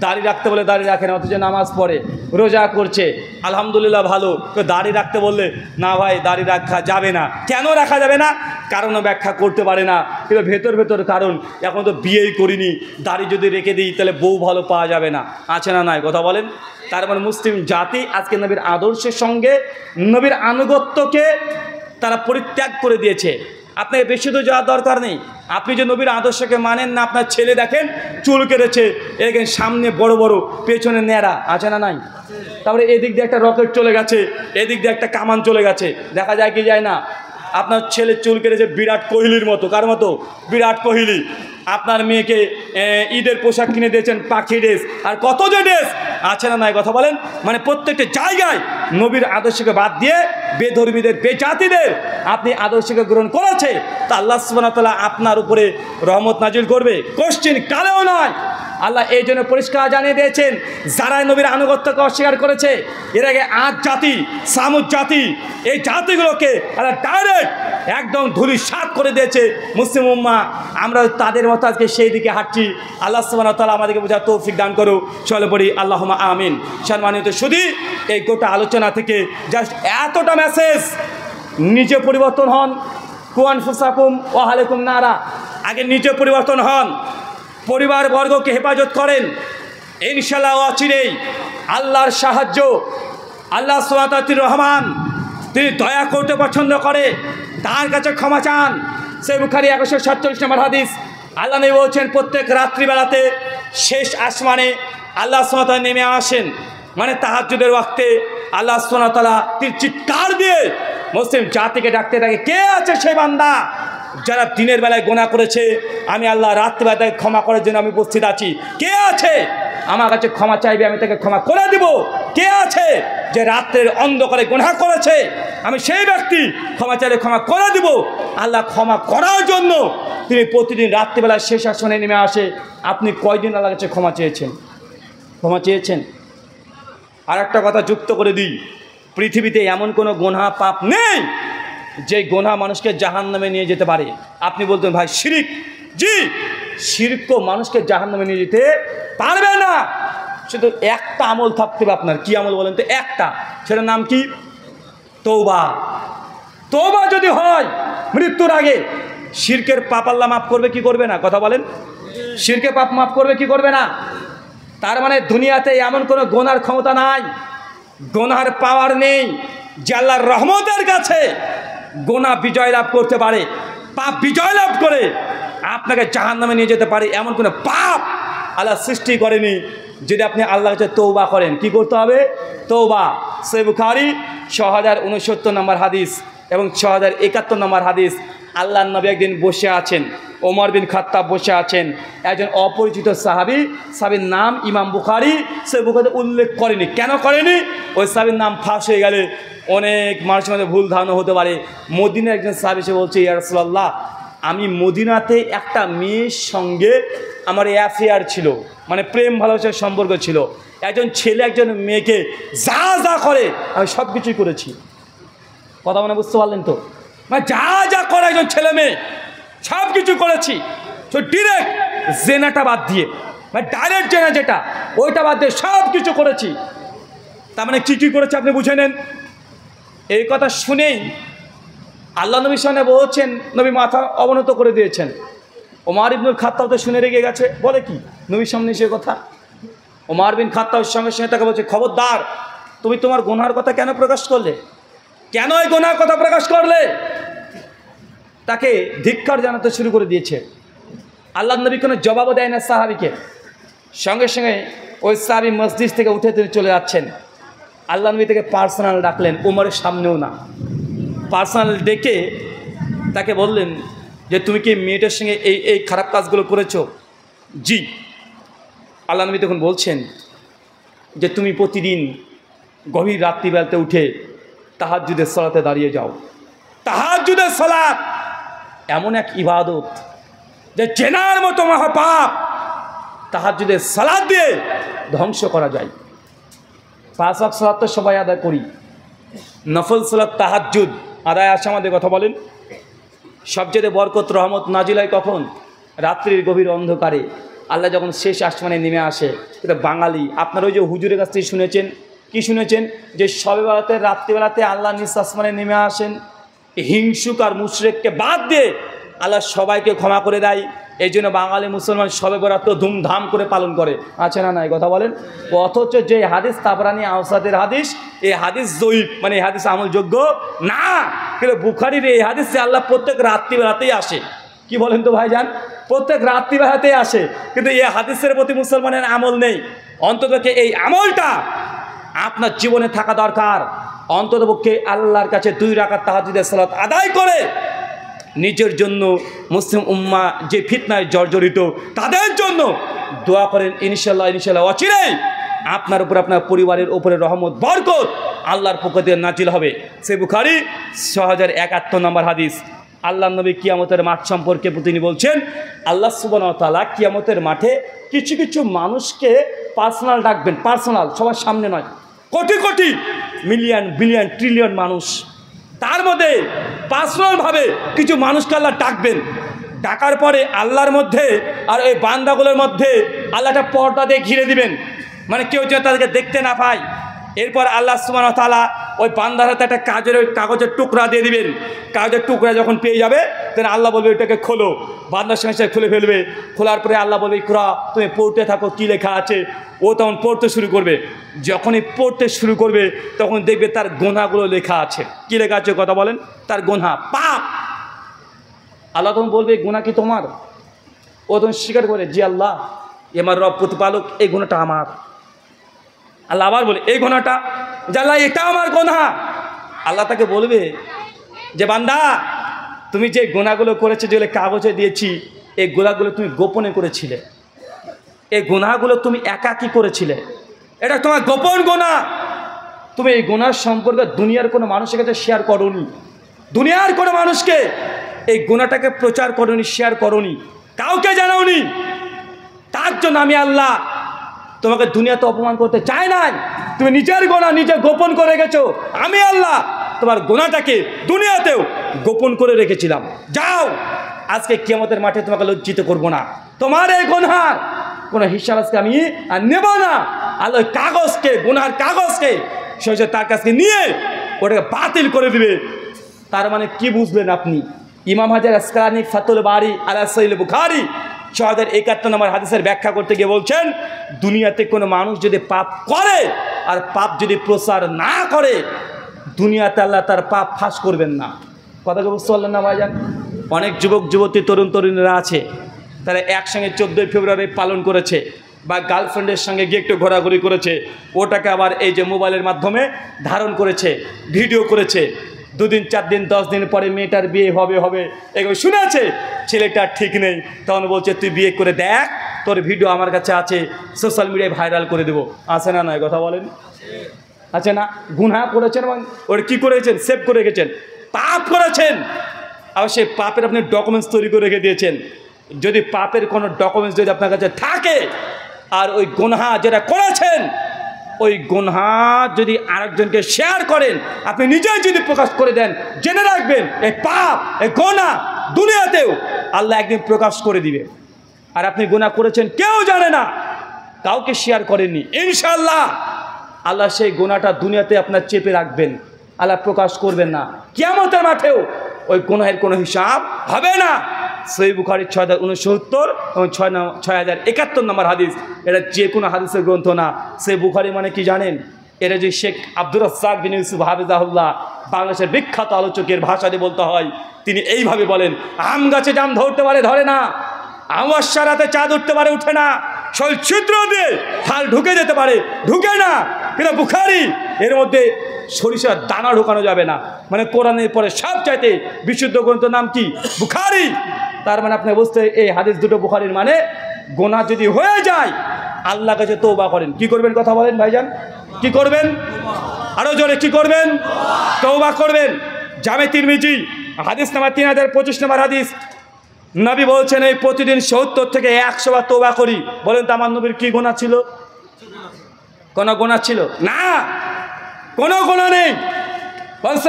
দাড়ি রাখতে বলে দাড়ি রাখে না, অথচ নামাজ পড়ে, রোজা করছে, আলহামদুলিল্লাহ ভালো। তো দাড়ি রাখতে বললে না ভাই দাড়ি রাখা যাবে না। কেন রাখা যাবে না? কারণও ব্যাখ্যা করতে পারে না, কিন্তু ভেতর কারণ এখন তো বিয়েই করিনি, দাড়ি যদি রেখে দিই তাহলে বউ ভালো পাওয়া যাবে না, আছে না নাই? কথা বলেন। তার মানে মুসলিম জাতি আজকে নবীর আদর্শের সঙ্গে নবীর আনুগত্যকে তারা পরিত্যাগ করে দিয়েছে। আপনাকে বেশি তো যাওয়ার দরকার নেই। আপনি যে নবীর আদর্শকে মানেন না, আপনার ছেলে দেখেন চুল কেটেছে, এখানে সামনে বড় বড়, পেছনে ন্যাড়া, আছে না নাই? তারপরে এদিক দিয়ে একটা রকেট চলে গেছে, এদিক দিয়ে একটা কামান চলে গেছে, দেখা যায় কি যায় না? আপনার ছেলে চুল কেটেছে বিরাট কোহলির মতো। কার মতো? বিরাট কোহলি। আপনার মেয়েকে ঈদের পোশাক কিনে দিয়েছেন পাখি ড্রেস, আর কত যে ড্রেস, আছে না নাই? কথা বলেন। মানে প্রত্যেকটা জায়গায় নবীর আদর্শকে বাদ দিয়ে বেধর্মীদের বেজাতিদের আপনি আদর্শকে গ্রহণ করেছে, তা আল্লাহ সুবহানাহু ওয়া তাআলা আপনার উপরে রহমত নাজিল করবে, কোশ্চিন কালেও নয়। আল্লাহ এই জন্য পরিষ্কার জানিয়ে দিয়েছেন, যারা নবীর আনুগত্যকে অস্বীকার করেছে, এর আগে আদ জাতি, সামুদ জাতি, এই জাতিগুলোকে আল্লাহ ডাইরেক্ট একদম ধূলিসাৎ করে দিয়েছে। মুসলিম উম্মাহ আমরা তাদের মতো আজকে সেই দিকে হাঁটছি। আল্লাহ সুবহানাহু ওয়া তাআলা আমাদেরকে বোঝার তৌফিক দান করো। চলে পড়ি আল্লাহুম্মা আমিন। সম্মানিত শুধু এই গোটা আলোচনা থেকে জাস্ট এতটা মেসেজ, নিজে পরিবর্তন হন। কুয়ান ফুসাকুম ও আলাইকুম নারা, আগে নিজে পরিবর্তন হন, পরিবারবর্গকে হেফাজত করেন, ইনশাআল্লাহ অচিরেই আল্লাহর সাহায্য, আল্লাহ সুবহানাহু ওয়া তাআলা রহমান, তিনি দয়া করতে পছন্দ করে, তার কাছে ক্ষমা চান। সহিহ বুখারী 147 নম্বর হাদিস, আল্লাহ নবী বলছেন প্রত্যেক রাত্রিবেলাতে শেষ আসমানে আল্লাহ সুবহানাহু ওয়া তাআলা নেমে আসেন, মানে তাহাজ্জুদের ওয়াক্তে আল্লাহ সুবহানাহু ওয়া তাআলা তিনি চিৎকার দিয়ে মুসলিম জাতিকে ডাকতে থাকে, কে আছে সেই বান্দা যারা দিনের বেলায় গোনা করেছে, আমি আল্লাহ রাত্রিবেলায় ক্ষমা করার জন্য আমি উপস্থিত আছি। কে আছে আমার কাছে ক্ষমা চাইবে, আমি তাকে ক্ষমা করে দিব? কে আছে যে রাত্রের অন্ধকারে গোনা করেছে, আমি সেই ব্যক্তি ক্ষমা চাইলে ক্ষমা করে দিব? আল্লাহ ক্ষমা করার জন্য তিনি প্রতিদিন রাত্রিবেলায় শেষ আসনে নেমে আসে। আপনি কয়দিন আল্লাহর কাছে ক্ষমা চেয়েছেন? ক্ষমা চেয়েছেন? আর একটা কথা যুক্ত করে দিই, পৃথিবীতে এমন কোনো গোনা পাপ নেই যে গোনা মানুষকে জাহান্নামে নিয়ে যেতে পারে। আপনি বলতেন ভাই শিরক, জি, শিরকও মানুষকে জাহান্নামে নিয়ে যেতে পারবে না। শুধু একটা আমল থাকতে হবে আপনার। কি আমল বলেন তো? একটা, সেটার নাম কি? তওবা। তওবা যদি হয় মৃত্যুর আগে, শিরকের পাপ আল্লাহ মাফ করবে কি করবে না? কথা বলেন। শিরকের পাপ মাফ করবে কি করবে না? তার মানে দুনিয়াতে এমন কোনো গোনার ক্ষমতা নাই, গোনার পাওয়ার নেই যে আল্লাহর রহমতের কাছে গোনা বিজয় লাভ করতে পারে, পাপ বিজয় লাভ করে আপনাকে জাহান্নামে নিয়ে যেতে পারে। এমন কোনো পাপ আল্লাহ সৃষ্টি করেনি। যদি আপনি আল্লাহর কাছে তওবা করেন, কি করতে হবে? তওবা। সহিহ বুখারী 6069 নম্বর হাদিস এবং 6071 নম্বর হাদিস। আল্লাহর নবী একদিন বসে আছেন, ওমর বিন খাত্তাব বসে আছেন, একজন অপরিচিত সাহাবীর নাম ইমাম বুখারী সহিহ বুখারীতে উল্লেখ করেনি। কেন করেনি? ওই সাহাবীর নাম ফাঁস হয়ে গেলে অনেক মানুষের মধ্যে ভুল ধারণা হতে পারে। মদিনার একজন সাহাবী এসে বলছে, ইয়া রাসূলুল্লাহ, আমি মদিনাতে একটা মেয়ের সঙ্গে আমার অ্যাফেয়ার ছিল, মানে প্রেম ভালোবাসার সম্পর্ক ছিল। একজন ছেলে একজন মেয়েকে যা যা করে আমি সব কিছুই করেছি। কথা মানে বুঝতে পারলেন তো? মানে যা যা করে একজন ছেলে মেয়ে সব কিছু করেছি, তো ডিরেক্ট জেনাটা বাদ দিয়ে, মানে ডাইরেক্ট জেনা যেটা, ওইটা বাদ দিয়ে সব কিছু করেছি। তার মানে কী কী করেছে আপনি বুঝে নেন। এই কথা শুনেই আল্লাহ নবীর সামনে বলছেন, নবী মাথা অবনত করে দিয়েছেন। ওমর ইবনুল খাত্তাব তো শুনে রেগে গেছে, বলে কি নবীর সামনে সে কথা? ওমর বিন খাত্তাবের সঙ্গে সঙ্গে তাকে বলছে, খবরদার, তুমি তোমার গুনার কথা কেন প্রকাশ করলে? কেন এই গুনার কথা প্রকাশ করলে? তাকে ধিক্কার জানাতে শুরু করে দিয়েছে। আল্লাহ নবী কোনো জবাবও দেয় না সাহাবীকে। সঙ্গে সঙ্গে ওই সাহাবী মসজিদ থেকে উঠে তিনি চলে যাচ্ছেন। আল্লাহ নবী থেকে পার্সোনাল ডাকলেন, ওমরের সামনেও না, পার্সোনাল ডেকে তাকে বললেন যে তুমি কি মেয়েটার সঙ্গে এই এই খারাপ কাজগুলো করেছো? জি। আল্লাহ নবী তখন বলছেন যে তুমি প্রতিদিন গভীর রাত্রিবেলাতে উঠে তাহাজ্জুদের সালাতে দাঁড়িয়ে যাও। তাহাজ্জুদের সালাত এমন এক ইবাদত যে জেনার মতো মহাপাপ তাহাজ্জুদের সালাত দিয়ে ধ্বংস করা যায়। 5 ওয়াক্ত সালাত তো সবাই আদায় করি, নফল সালাত তাহাজ্জুদ আদায় আসে আমাদের। কথা বলেন, সবচেয়ে বরকত রহমত নাজিল হয় কখন? রাত্রির গভীর অন্ধকারে। আল্লাহ যখন শেষ আসমানে নেমে আসে। এটা বাঙালি, আপনারা ওই যে হুজুরের কাছ থেকে শুনেছেন, কি শুনেছেন? যে সবে বেলাতে রাত্রিবেলাতে আল্লাহ নিজ আসমানে নেমে আসেন, হিংসুক আর মুশরিককে বাদ দিয়ে আল্লাহ সবাইকে ক্ষমা করে দেয়। এই জন্য বাঙালি মুসলমান সবে বরাত ধুমধাম করে পালন করে, আছে না নাই? কথা বলেন। অথচ যে হাদিস তাবরানি আওসাদের হাদিস, এই হাদিস জয়ীফ, মানে এই হাদিস আমলযোগ্য না। কিন্তু বুখারীর এই হাদিসে আল্লাহ প্রত্যেক রাত্রিবেলাতেই আসে। কি বলেন তো ভাইজান? প্রত্যেক রাত্রিবেলাতেই আসে, কিন্তু এই হাদিসের প্রতি মুসলমানের আমল নেই। অন্ততপক্ষে এই আমলটা আপনার জীবনে থাকা দরকার। অন্ততপক্ষে আল্লাহর কাছে 2 রাকাত তাহাজ্জুদের সালাত আদায় করে নিজের জন্য, মুসলিম উম্মাহ যে ফিতনায় জর্জরিত তাদের জন্য দোয়া করেন। ইনশাল্লাহ ইনশাল্লাহ অচিরেই আপনার উপর, আপনার পরিবারের উপরে রহমত বরকত আল্লাহর পক্ষ থেকে নাজিল হবে। সহিহ বুখারী 6071 নম্বর হাদিস। আল্লাহ নবী কিয়ামতের মাঠ সম্পর্কে তিনি বলছেন, আল্লাহ সুবহানাহু ওয়া তাআলা কিয়ামতের মাঠে কিছু কিছু মানুষকে পার্সোনাল ডাকবেন, পার্সোনাল, সবার সামনে নয়। Crore crore, million billion trillion মানুষ, তার মধ্যে পার্সোনালভাবে কিছু মানুষকে আল্লাহ ডাকবেন। ডাকার পরে আল্লাহর মধ্যে আর ওই বান্দাগুলোর মধ্যে আল্লাহ একটা পর্দা দিয়ে ঘিরে দিবেন, মানে কেউ যেন তাদেরকে দেখতে না পায়। এরপর আল্লাহ সুবহানাহু ওয়া তাআলা ওই বান্দার হাতে একটা কাগজের টুকরা দিয়ে দিবেন। কাগজের টুকরা যখন পেয়ে যাবে, তখন আল্লাহ বলবে এটাকে খোলো। বান্দার সঙ্গে সঙ্গে খুলে ফেলবে। খোলার পরে আল্লাহ বলবে ইকরা, তুমি পড়তে থাকো কী লেখা আছে। ও তখন পড়তে শুরু করবে। যখনই পড়তে শুরু করবে তখন দেখবে তার গোনাগুলো লেখা আছে। কী লেখা আছে? কথা বলেন। তার গোনা, পাপ। আল্লাহ তখন বলবে গোনা কি তোমার? ও তখন স্বীকার করে, জি আল্লাহ, আমার রব প্রতিপালক, এই গোনাটা আমার। আল্লাহ আবার বলে এই গোনাটা, যে আল্লাহ এটা আমার গোনা। আল্লাহ তাকে বলবে যে বান্দা, তুমি যে গুনাহগুলো করেছে, যেগুলো কাগজে দিয়েছি, এই গুনাহগুলো তুমি গোপনে করেছিলে, এই গুনাহগুলো তুমি একাকী করেছিলে, এটা তোমার গোপন গুনাহ। তুমি এই গুনাহ সম্পর্কে দুনিয়ার কোনো মানুষের কাছে শেয়ার করোনি, দুনিয়ার কোনো মানুষকে এই গুনাহটাকে প্রচার করোনি, শেয়ার করোনি, কাউকে জানাওনি। তার জন্য আমি আল্লাহ তোমাকে দুনিয়াতে অপমান করতে চাই নাই। তুমি নিজের গুনাহ নিজে গোপন করে রেখেছো। আমি আল্লাহ তোমার গুনাহটাকে দুনিয়াতেও গোপন করে রেখেছিলাম। যাও, আজকে কিয়ামতের মাঠে তোমাকে লজ্জিত করব না। তোমার এই গুনাহর কোনো হিসাব আজকে আমি আর নেব না। আল্লাহ কাগজকে, গুনাহর কাগজকে সে তার কাছে নিয়ে ওটাকে বাতিল করে দিবে। তার মানে কি বুঝলেন আপনি? ইমাম হাজার আসকালানি ফাতুল বারি আলা সহিহ বুখারী 6071 নম্বর হাদিসের ব্যাখ্যা করতে গিয়ে বলছেন, দুনিয়াতে কোনো মানুষ যদি পাপ করে আর পাপ যদি প্রচার না করে, দুনিয়াতে আল্লাহ তার পাপ ফাঁস করবেন না। কথাকে বুঝতে পারলেন না ভাইজান? অনেক যুবক যুবতী, তরুণ তরুণীরা আছে, তারা একসঙ্গে 14 ফেব্রুয়ারি পালন করেছে, বা গার্লফ্রেন্ডের সঙ্গে গিয়ে একটু ঘোরাঘুরি করেছে, ওটাকে আবার এই যে মোবাইলের মাধ্যমে ধারণ করেছে, ভিডিও করেছে। 2 দিন 4 দিন 10 দিন পরে মেয়েটার বিয়ে হবে এগুলো শুনেছে, ছেলেটার ঠিক নেই, তখন বলছে তুই বিয়ে করে দেখ, তোর ভিডিও আমার কাছে আছে, সোশ্যাল মিডিয়ায় ভাইরাল করে দেবো। আছে না? নয় কথা বলেন, আছে না? গুনাহ করেছেন এবং ওর কী করেছেন? সেভ করে রেখেছেন, পাপ করেছেন। আর সেই পাপের আপনি ডকুমেন্টস তৈরি করে রেখে দিয়েছেন। যদি পাপের কোনো ডকুমেন্টস যদি আপনার কাছে থাকে, আর ওই গুনাহ যেটা করেছেন, ওই গুনাহ যদি আরেকজনকে শেয়ার করেন, আপনি নিজেই যদি প্রকাশ করে দেন, জেনে রাখবেন এই পাপ, এই গুনাহ দুনিয়াতেও আল্লাহ একদিন প্রকাশ করে দিবে। আর আপনি গুনাহ করেছেন কেউ জানে না, কাউকে শেয়ার করেননি, ইনশাআল্লাহ আল্লাহ সেই গুনাহটা দুনিয়াতে আপনার চেপে রাখবেন, আল্লাহ প্রকাশ করবেন না। কিয়ামতের মাঠেও ওই গুনাহের কোনো হিসাব হবে না। সহিহ বুখারী 6069 এবং 6071 নম্বর হাদিস। এটা যে কোনো হাদিসের গ্রন্থ না। সহিহ বুখারী মানে কি জানেন? এটা যে শেখ আব্দুর রাজ্জাক বিন ইউসুফ হাফিজাহুল্লাহ, বাংলাদেশের বিখ্যাত আলোচকের ভাষা দিয়ে বলতে হয়, তিনি এইভাবে বলেন, আম গাছে জাম ধরতে পারে ধরে না, আমাশা রাতে চাঁদ উঠতে পারে উঠে না, শৈল ছিদ্র দিয়ে ফাল ঢুকে যেতে পারে ঢুকে না, কিন্তু বুখারী এর মধ্যে সরিষার দানা ঢোকানো যাবে না। মানে কোরআনের পরে সবচাইতে বিশুদ্ধ গ্রন্থের নাম কি? বুখারী। তার মানে আপনি বুঝতে, এই হাদিস দুটো বুখারীর মানে গুনাহ যদি হয়ে যায় আল্লাহর কাছে তওবা করেন। কি করবেন কথা বলেন ভাইজান? কি করবেন? আরো জোরে কি করবেন? তওবা করবেন। জামে তিরমিজি হাদিস নাম্বার 3025 নম্বর হাদিস, নবী বলছেন এই প্রতিদিন 70 থেকে 100 বার তওবা করি। বলেন তো আমার নবীর কি গুনাহ ছিল? কোনো গুনাহ ছিল না, কোনো গুনাহ নেই।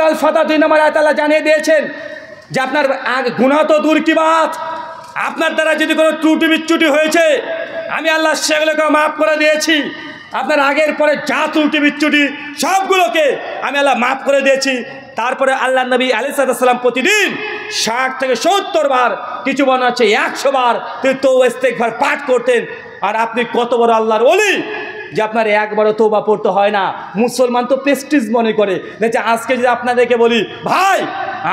আল ফাতহ 2 নম্বর আয়াত আল্লাহ জানিয়ে দিয়েছেন যে আপনার গুনাহ তো দূর কি বাত, আপনার দ্বারা যদি কোনো ত্রুটি বিচ্যুতি হয়েছে আমি আল্লাহ সেগুলোকে মাফ করে দিয়েছি। আপনার আগের পরে যা ত্রুটি বিচ্যুতি সবগুলোকে আমি আল্লাহ মাফ করে দিয়েছি। তারপরে আল্লাহ নবী আলাইহিস সালাম প্রতিদিন 60 থেকে 70 বার, কিছু মনে আছে 100 বার তিনি তওবা ইস্তেগফার পাঠ করতেন। আর আপনি কত বড় আল্লাহর ওলি যে আপনার একবারও তওবা পড়তে হয় না। মুসলমান তো প্রেস্টিজ মনে করে। দেখছে আজকে যদি আপনাদেরকে বলি ভাই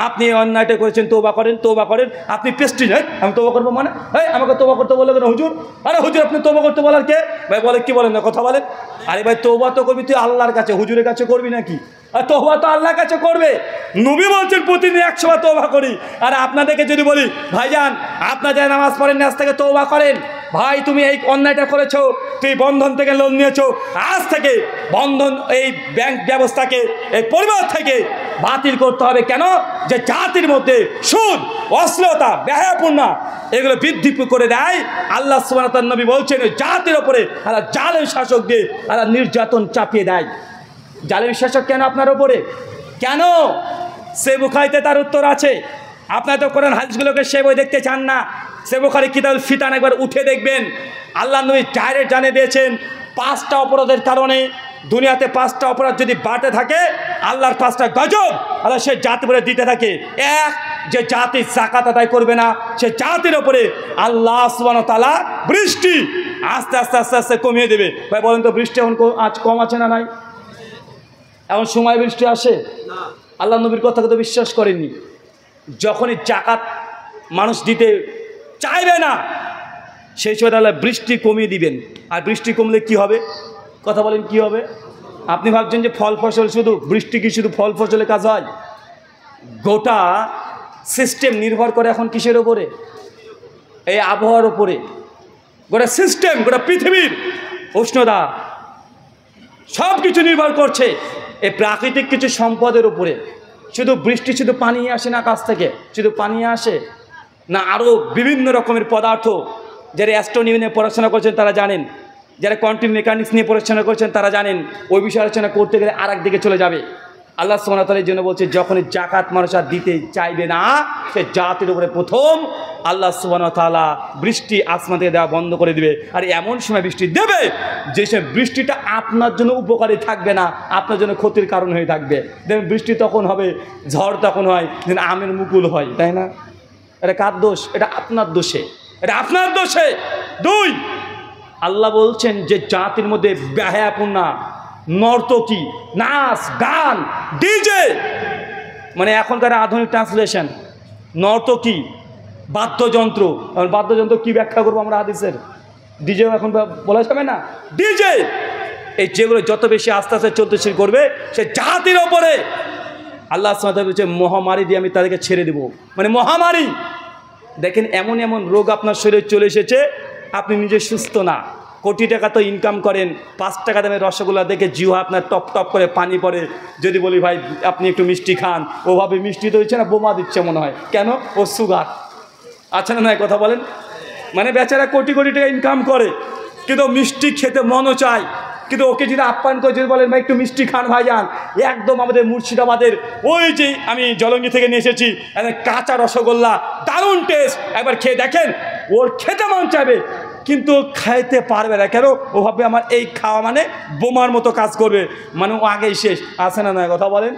আপনি অন্যায়টা করেছেন, তওবা করেন, তওবা করেন, আপনি প্রেস্টিজ, আমি তওবা করবো মানে আমাকে তওবা করতে বলে কেন হুজুর? আরে হুজুর আপনি তওবা করতে বলার কে? ভাই বলে কি বলেন না কথা বলেন। আরে ভাই তওবা তো করবি তুই আল্লাহর কাছে, হুজুরের কাছে করবি নাকি? আর তওবা তো আল্লাহর কাছে করবে। নবী বলছেন প্রতিদিন 100 বার তওবা করি। আর আপনাদেরকে যদি বলি ভাইজান আপনার যারা নামাজ পড়েন আজ থেকে তওবা করেন, ভাই তুমি এই অন্যায়টা করেছো, তুই বন্ধন থেকে লোন নিয়েছো, আজ থেকে বন্ধন এই ব্যাংক ব্যবস্থাকে এই পরিবার থেকে বাতিল করতে হবে। কেন? যে জাতির মধ্যে সুদ, অশ্লীলতা, বেহায়াপূর্ণ এগুলো বৃদ্ধি করে দেয়। আল্লাহ সুবহানাহু ওয়া তাআলা নবী বলছেন ওই জাতির ওপরে আল্লাহ জালেম শাসক দিয়ে আল্লাহ নির্যাতন চাপিয়ে দেয়। জালেম শাসক কেন আপনার ওপরে? কেন? সে বুখারীতে তার উত্তর আছে। আপনারা তো কোরআন হাদিসগুলোকে সে বই দেখতে চান না। সে বুখারী কিতাবুল ফিতান একবার উঠে দেখবেন। আল্লাহ নবী ডাইরেক্ট জানিয়ে দিয়েছেন 5টা অপরাধের কারণে দুনিয়াতে 5টা অপরাধ যদি বাড়তে থাকে আল্লাহর 5টা গজব আল্লাহ সে জাতি বলে দিতে থাকে। এক, যে জাতি যাকাত আদায় করবে না সে জাতির ওপরে আল্লাহ সুবহানাহু ওয়া তাআলা বৃষ্টি আস্তে আস্তে আস্তে আস্তে কমিয়ে দেবে। ভাই বলেন তো বৃষ্টি এখন আজ কম আছে না নাই? এখন সময় বৃষ্টি আসে? আল্লাহ নবীর কথাকে তো বিশ্বাস করেননি। যখনই জাকাত মানুষ দিতে চাইবে না সেই সময় আল্লাহ বৃষ্টি কমিয়ে দিবেন। আর বৃষ্টি কমলে কি হবে? কথা বলেন কি হবে? আপনি ভাবছেন যে ফল ফসল শুধু বৃষ্টি কি শুধু ফল ফসলের কাজ হয়? গোটা সিস্টেম নির্ভর করে এখন কিসের ওপরে? এই আবহাওয়ার ওপরে। গোটা সিস্টেম, গোটা পৃথিবীর উষ্ণতা সব কিছু নির্ভর করছে এই প্রাকৃতিক কিছু সম্পদের উপরে। শুধু বৃষ্টি, শুধু পানি আসে না আকাশ থেকে, শুধু পানি আসে না, আরও বিভিন্ন রকমের পদার্থ। যারা অ্যাস্ট্রোনমি নিয়ে পড়াশোনা করছেন তারা জানেন, যারা কোয়ান্টাম মেকানিক্স নিয়ে পড়াশোনা করছেন তারা জানেন, ওই বিষয়ে আলোচনা করতে গেলে আর দিকে চলে যাবে। আল্লাহ সুবহানাহু ওয়া তাআলা এই জন্য বলছে, যখনই জাকাত মানুষ আর দিতে চাইবে না, সে জাতির উপরে প্রথম আল্লাহ সুবহানাহু ওয়া তাআলা বৃষ্টি আসমান থেকে দেওয়া বন্ধ করে দেবে। আর এমন সময় বৃষ্টি দেবে যে সে বৃষ্টিটা আপনার জন্য উপকারী থাকবে না, আপনার জন্য ক্ষতির কারণ হয়ে থাকবে। দেখবেন বৃষ্টি তখন হবে, ঝড় তখন হয়, যেন আমের মুকুল হয়, তাই না? এটা কার দোষ? এটা আপনার দোষে, এটা আপনার দোষে। দুই, আল্লাহ বলছেন যে জাতির মধ্যে বেহায়াপূর্ণা, নর্তকী, নাচ, গান, ডিজে, মানে এখনকার আধুনিক ট্রান্সলেশন, নর্তকী, বাদ্যযন্ত্র। বাদ্যযন্ত্র কি ব্যাখ্যা করবো আমরা হাদিসের? ডিজেও এখন বলা যাবে না, ডিজে। এই যেগুলো যত বেশি আস্তে আস্তে চলতে শুরু করবে সে জাতির ওপরে আল্লাহ সুবহানাহু ওয়া তাআলা বলছে মহামারী দিয়ে আমি তাদেরকে ছেড়ে দেবো। মানে মহামারী। দেখেন এমন এমন রোগ আপনার শরীরে চলে এসেছে, আপনি নিজে সুস্থ না। কোটি টাকা তো ইনকাম করেন, 5 টাকা দামের রসগোল্লা দেখে জিহ্বা আপনার টপ টপ করে পানি পড়ে। যদি বলি ভাই আপনি একটু মিষ্টি খান, ওভাবে মিষ্টি তো হচ্ছে না, বোমা দিচ্ছে মনে হয়। কেন? ও সুগার। আচ্ছা না নয় কথা বলেন? মানে বেচারা কোটি কোটি টাকা ইনকাম করে, কিন্তু মিষ্টি খেতে মনও চায়। কিন্তু ওকে যদি আপ্যায়ন করে যদি বলেন ভাই একটু মিষ্টি খান ভাইজান, একদম আমাদের মুর্শিদাবাদের ওই যে আমি জলঙ্গি থেকে নিয়ে এসেছি কাঁচা রসগোল্লা, দারুণ টেস্ট, একবার খেয়ে দেখেন, ওর খেতে মন চাইবে কিন্তু খাইতে পারবে না। কেন? ও ভাবে আমার এই খাওয়া মানে বোমার মতো কাজ করবে, মানে ও আগেই শেষ। আছে না নয় কথা বলেন?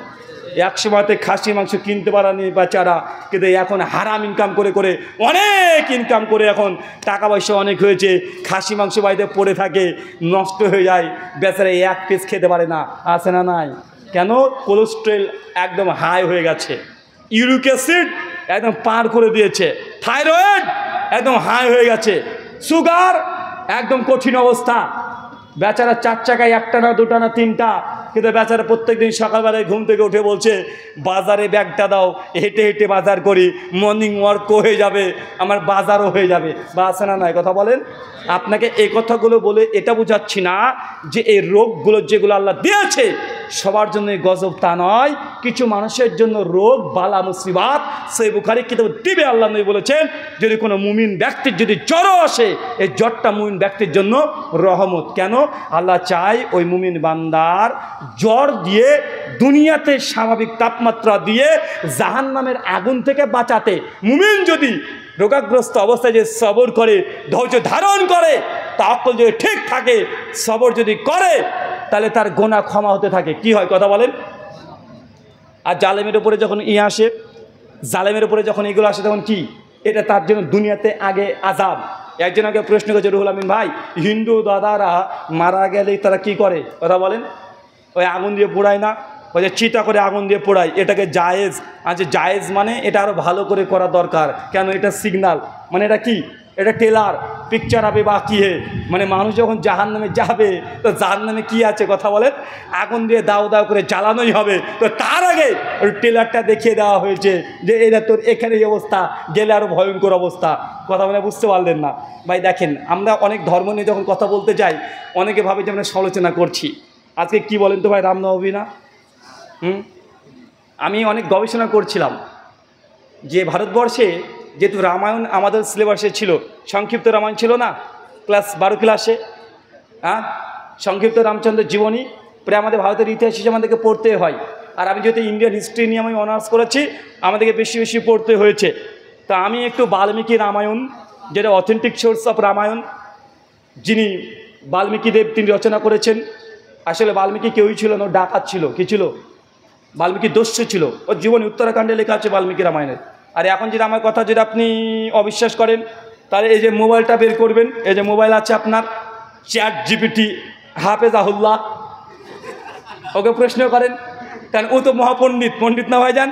এক সময়তে খাসি মাংস কিনতে পারানি বেচারা, কিন্তু এখন হারাম ইনকাম করে করে অনেক ইনকাম করে এখন টাকা পয়সা অনেক হয়েছে, খাসি মাংস বাড়িতে পড়ে থাকে, নষ্ট হয়ে যায়, বেচারা এক পিস খেতে পারে না। আছে না নাই? কেন? কোলেস্ট্রল একদম হাই হয়ে গেছে, ইউরিক অ্যাসিড একদম পার করে দিয়েছে, থাইরয়েড একদম হাই হয়ে গেছে, সুগার একদম কঠিন অবস্থা। বেচারা 4 চাকায় 1টা না 2টা না 3টা, কিন্তু বেচারা প্রত্যেক দিন সকালবেলায় ঘুম থেকে উঠে বলছে বাজারে ব্যাগটা দাও, হেঁটে হেঁটে বাজার করি, মর্নিং ওয়ার্কও হয়ে যাবে, আমার বাজারও হয়ে যাবে। বা আছে না নয় কথা বলেন? আপনাকে এই কথাগুলো বলে এটা বোঝাচ্ছি না যে এই রোগগুলো যেগুলো আল্লাহ দিয়েছে সবার জন্য গজব, তা নয়। কিছু মানুষের জন্য রোগ, বালা, মুসিবাত সেই বুখারী কিতাবে দিবে। আল্লাহ নবী বলেছেন যদি কোনো মুমিন ব্যক্তির যদি জ্বরও আসে, এই জ্বরটা মুমিন ব্যক্তির জন্য রহমত। কেন? আল্লাহ চায় ওই মুমিন বান্দার জ্বর দিয়ে দুনিয়াতে স্বাভাবিক তাপমাত্রা দিয়ে জাহান্নামের আগুন থেকে বাঁচাতে। মুমিন যদি রোগাগ্রস্ত অবস্থায় যে সবর করে, ধৈর্য ধারণ করে, তাওয়াক্কুল যদি ঠিক থাকে, সবর যদি করে, তাহলে তার গোনা ক্ষমা হতে থাকে। কি হয় কথা বলেন? আর জালেমের উপরে যখন আসে, জালেমের উপরে যখন এগুলো আসে তখন কি? এটা তার জন্য দুনিয়াতে আগে আযাব। একজন আগে প্রশ্ন করেছে, রুহুল আমিন ভাই, হিন্দু দাদারা মারা গেলে তারা কি করে কথা বলেন? ওই আগুন দিয়ে পোড়ায় না, ওই যে চিতা করে আগুন দিয়ে পোড়ায়, এটাকে জায়েজ। আচ্ছা জায়েজ মানে এটা আরও ভালো করে করা দরকার। কেন? এটা সিগনাল, মানে এটা কি? এটা টেলার পিকচার হবে বা কী হে, মানে মানুষ যখন জাহান্নামে যাবে তো জাহান্নামে কি আছে কথা বলেন? আগুন দিয়ে দাও দাও করে জ্বালানোই হবে। তো তার আগে ওই টেলারটা দেখিয়ে দেওয়া হয়েছে যে এটা তোর এখানে এই অবস্থা, গেলে আরও ভয়ঙ্কর অবস্থা। কথা বলে বুঝতে পারলেন না ভাই? দেখেন আমরা অনেক ধর্ম নিয়ে যখন কথা বলতে যাই অনেকে ভাবে যে আমরা সমালোচনা করছি। আজকে কি বলেন তো ভাই, রামনবমী না? আমি অনেক গবেষণা করছিলাম যে ভারতবর্ষে যেহেতু রামায়ণ আমাদের সিলেবাসে ছিল, সংক্ষিপ্ত রামায়ণ ছিল না ক্লাস 12 ক্লাসে, হ্যাঁ, সংক্ষিপ্ত রামচন্দ্রের জীবনী প্রায় আমাদের ভারতের ইতিহাস হিসেবে আমাদেরকে পড়তে হয়। আর আমি যেহেতু ইন্ডিয়ান হিস্ট্রি নিয়ে আমি অনার্স করেছি, আমাদেরকে বেশি বেশি পড়তে হয়েছে। তা আমি একটু বাল্মীকি রামায়ণ, যেটা অথেন্টিক সোর্স অফ রামায়ণ, যিনি বাল্মীকি দেব তিনি রচনা করেছেন। আসলে বাল্মীকি কেউই ছিল না, ডাকাত ছিল। কি ছিল? বাল্মীকি দস্যু ছিল। ওর জীবনী উত্তরাখণ্ডে লেখা আছে বাল্মীকি রামায়ণের। আর এখন যদি আমার কথা যদি আপনি অবিশ্বাস করেন তাহলে এই যে মোবাইলটা বের করবেন, এই যে মোবাইল আছে আপনার, ChatGPT হাফেজাহুল্লাহ, ওকে প্রশ্ন করেন, কারণ ও তো মহাপণ্ডিত, পণ্ডিত না ভাইজান।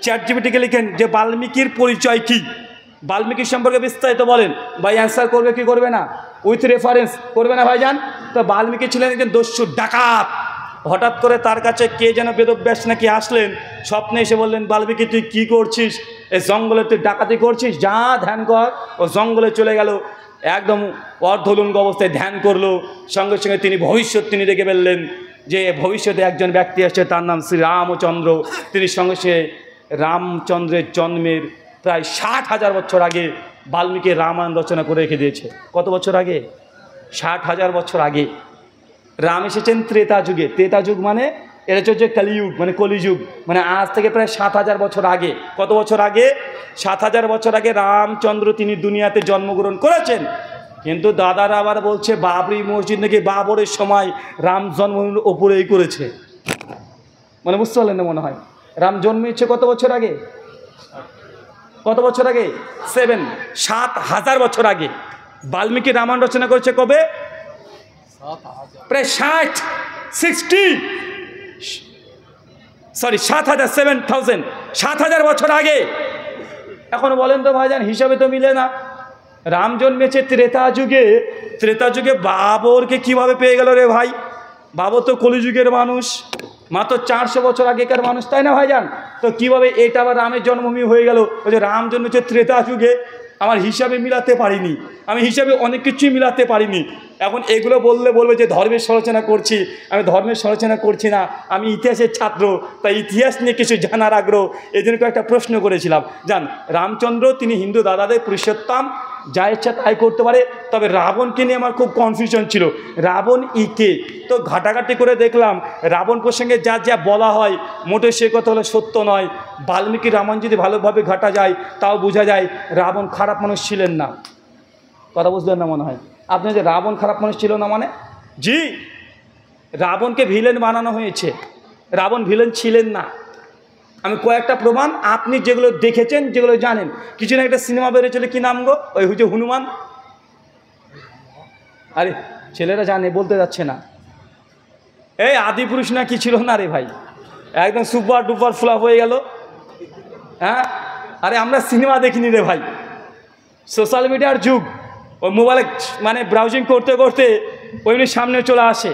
ChatGPTকে লিখেন যে বাল্মীকির পরিচয় কি, বাল্মীকির সম্পর্কে বিস্তারিত বলেন, ভাই অ্যান্সার করবে কি করবে না? উইথ রেফারেন্স করবে না ভাইজান? তো বাল্মীকি ছিলেন একজন দস্যু, ডাকাত। হঠাৎ করে তার কাছে কে যেন বেদব্যাস নাকি আসলেন, স্বপ্নে এসে বললেন বাল্মীকি তুই কী করছিস? এই জঙ্গলে তুই ডাকাতি করছিস, যা ধ্যান কর। ও জঙ্গলে চলে গেল, একদম অর্ধলুঙ্গ অবস্থায় ধ্যান করলো। সঙ্গে সঙ্গে তিনি ভবিষ্যৎ তিনি দেখে ফেললেন যে ভবিষ্যতে একজন ব্যক্তি আসছে, তার নাম শ্রী রামচন্দ্র। তিনি সঙ্গে সঙ্গে রামচন্দ্রের জন্মের প্রায় 60,000 বছর আগে বাল্মীকি রামায়ণ রচনা করে রেখে দিয়েছে। কত বছর আগে? 60,000 বছর আগে। রাম এসেছেন ত্রেতা যুগে। ত্রেতা যুগ মানে এটা হচ্ছে কলিযুগ, মানে কলিযুগ, মানে আজ থেকে প্রায় 7,000 বছর আগে। কত বছর আগে? 7,000 বছর আগে রামচন্দ্র তিনি দুনিয়াতে জন্মগ্রহণ করেছেন। কিন্তু দাদারা আবার বলছে বাবরি মসজিদ নাকি বাবরের সময় রাম জন্মগ্রহণ ওপরেই করেছে। মানে বুঝতে পারলেন না মনে হয়? রাম জন্মেছে কত বছর আগে? কত বছর আগে? 7,000 বছর আগে। বাল্মীকি রামায়ণ রচনা করেছে কবে? প্রায় 7,000 বছর আগে। এখন বলেন তো ভাইজান, হিসাবে তো মিলে না। রাম জন্মেছে ত্রেতা যুগে। ত্রেতা যুগে বাবরকে কিভাবে পেয়ে গেল রে ভাই? বাবর তো কলিযুগের মানুষ, মাত্র 400 বছর আগেকার মানুষ, তাই না ভাইজান? তো কিভাবে এটা আবার রামের জন্মভূমি হয়ে গেল? ওই যে রাম জন্মেছে ত্রেতা যুগে, আমার হিসাবে মিলাতে পারিনি, আমি হিসাবে অনেক কিছুই মিলাতে পারিনি। এখন এগুলো বলবে যে ধর্মের সমালোচনা করছি। আমি ধর্মের সমালোচনা করছি না, আমি ইতিহাসের ছাত্র, তাই ইতিহাস নিয়ে কিছু জানার আগ্রহ, এই জন্য একটা প্রশ্ন করেছিলাম। জান, রামচন্দ্র তিনি হিন্দু দাদাদের পুরুষোত্তম, যা ইচ্ছা তাই করতে পারে। তবে রাবণকে নিয়ে আমার খুব কনফিউশন ছিল, রাবণ কে? তো ঘাটাঘাটি করে দেখলাম রাবণ প্রসঙ্গে যা যা বলা হয় মোটে সে কথা হলো সত্য নয়। বাল্মীকি রামায়ণ যদি ভালোভাবে ঘাটা যায় তাও বোঝা যায় রাবণ খারাপ মানুষ ছিলেন না। কথা বুঝলেন না মনে হয়? আপনি যে রাবণ খারাপ মানুষ ছিল না মানে? জি, রাবণকে ভিলেন বানানো হয়েছে, রাবণ ভিলেন ছিলেন না। আমি কয়েকটা প্রমাণ, আপনি যেগুলো দেখেছেন, যেগুলো জানেন। কিছু না একটা সিনেমা বেরিয়েছিল, কি নাম গো? ওই হচ্ছে হনুমান। আরে ছেলেরা জানে, বলতে যাচ্ছে না। এই আদিপুরুষ না কি ছিল না রে ভাই, একদম সুপার ডুপার ফ্লপ হয়ে গেল। হ্যাঁ, আরে আমরা সিনেমা দেখিনি রে ভাই, সোশ্যাল মিডিয়ার যুগ। ওই মোবাইলে মানে ব্রাউজিং করতে করতে ওইগুলি সামনে চলে আসে।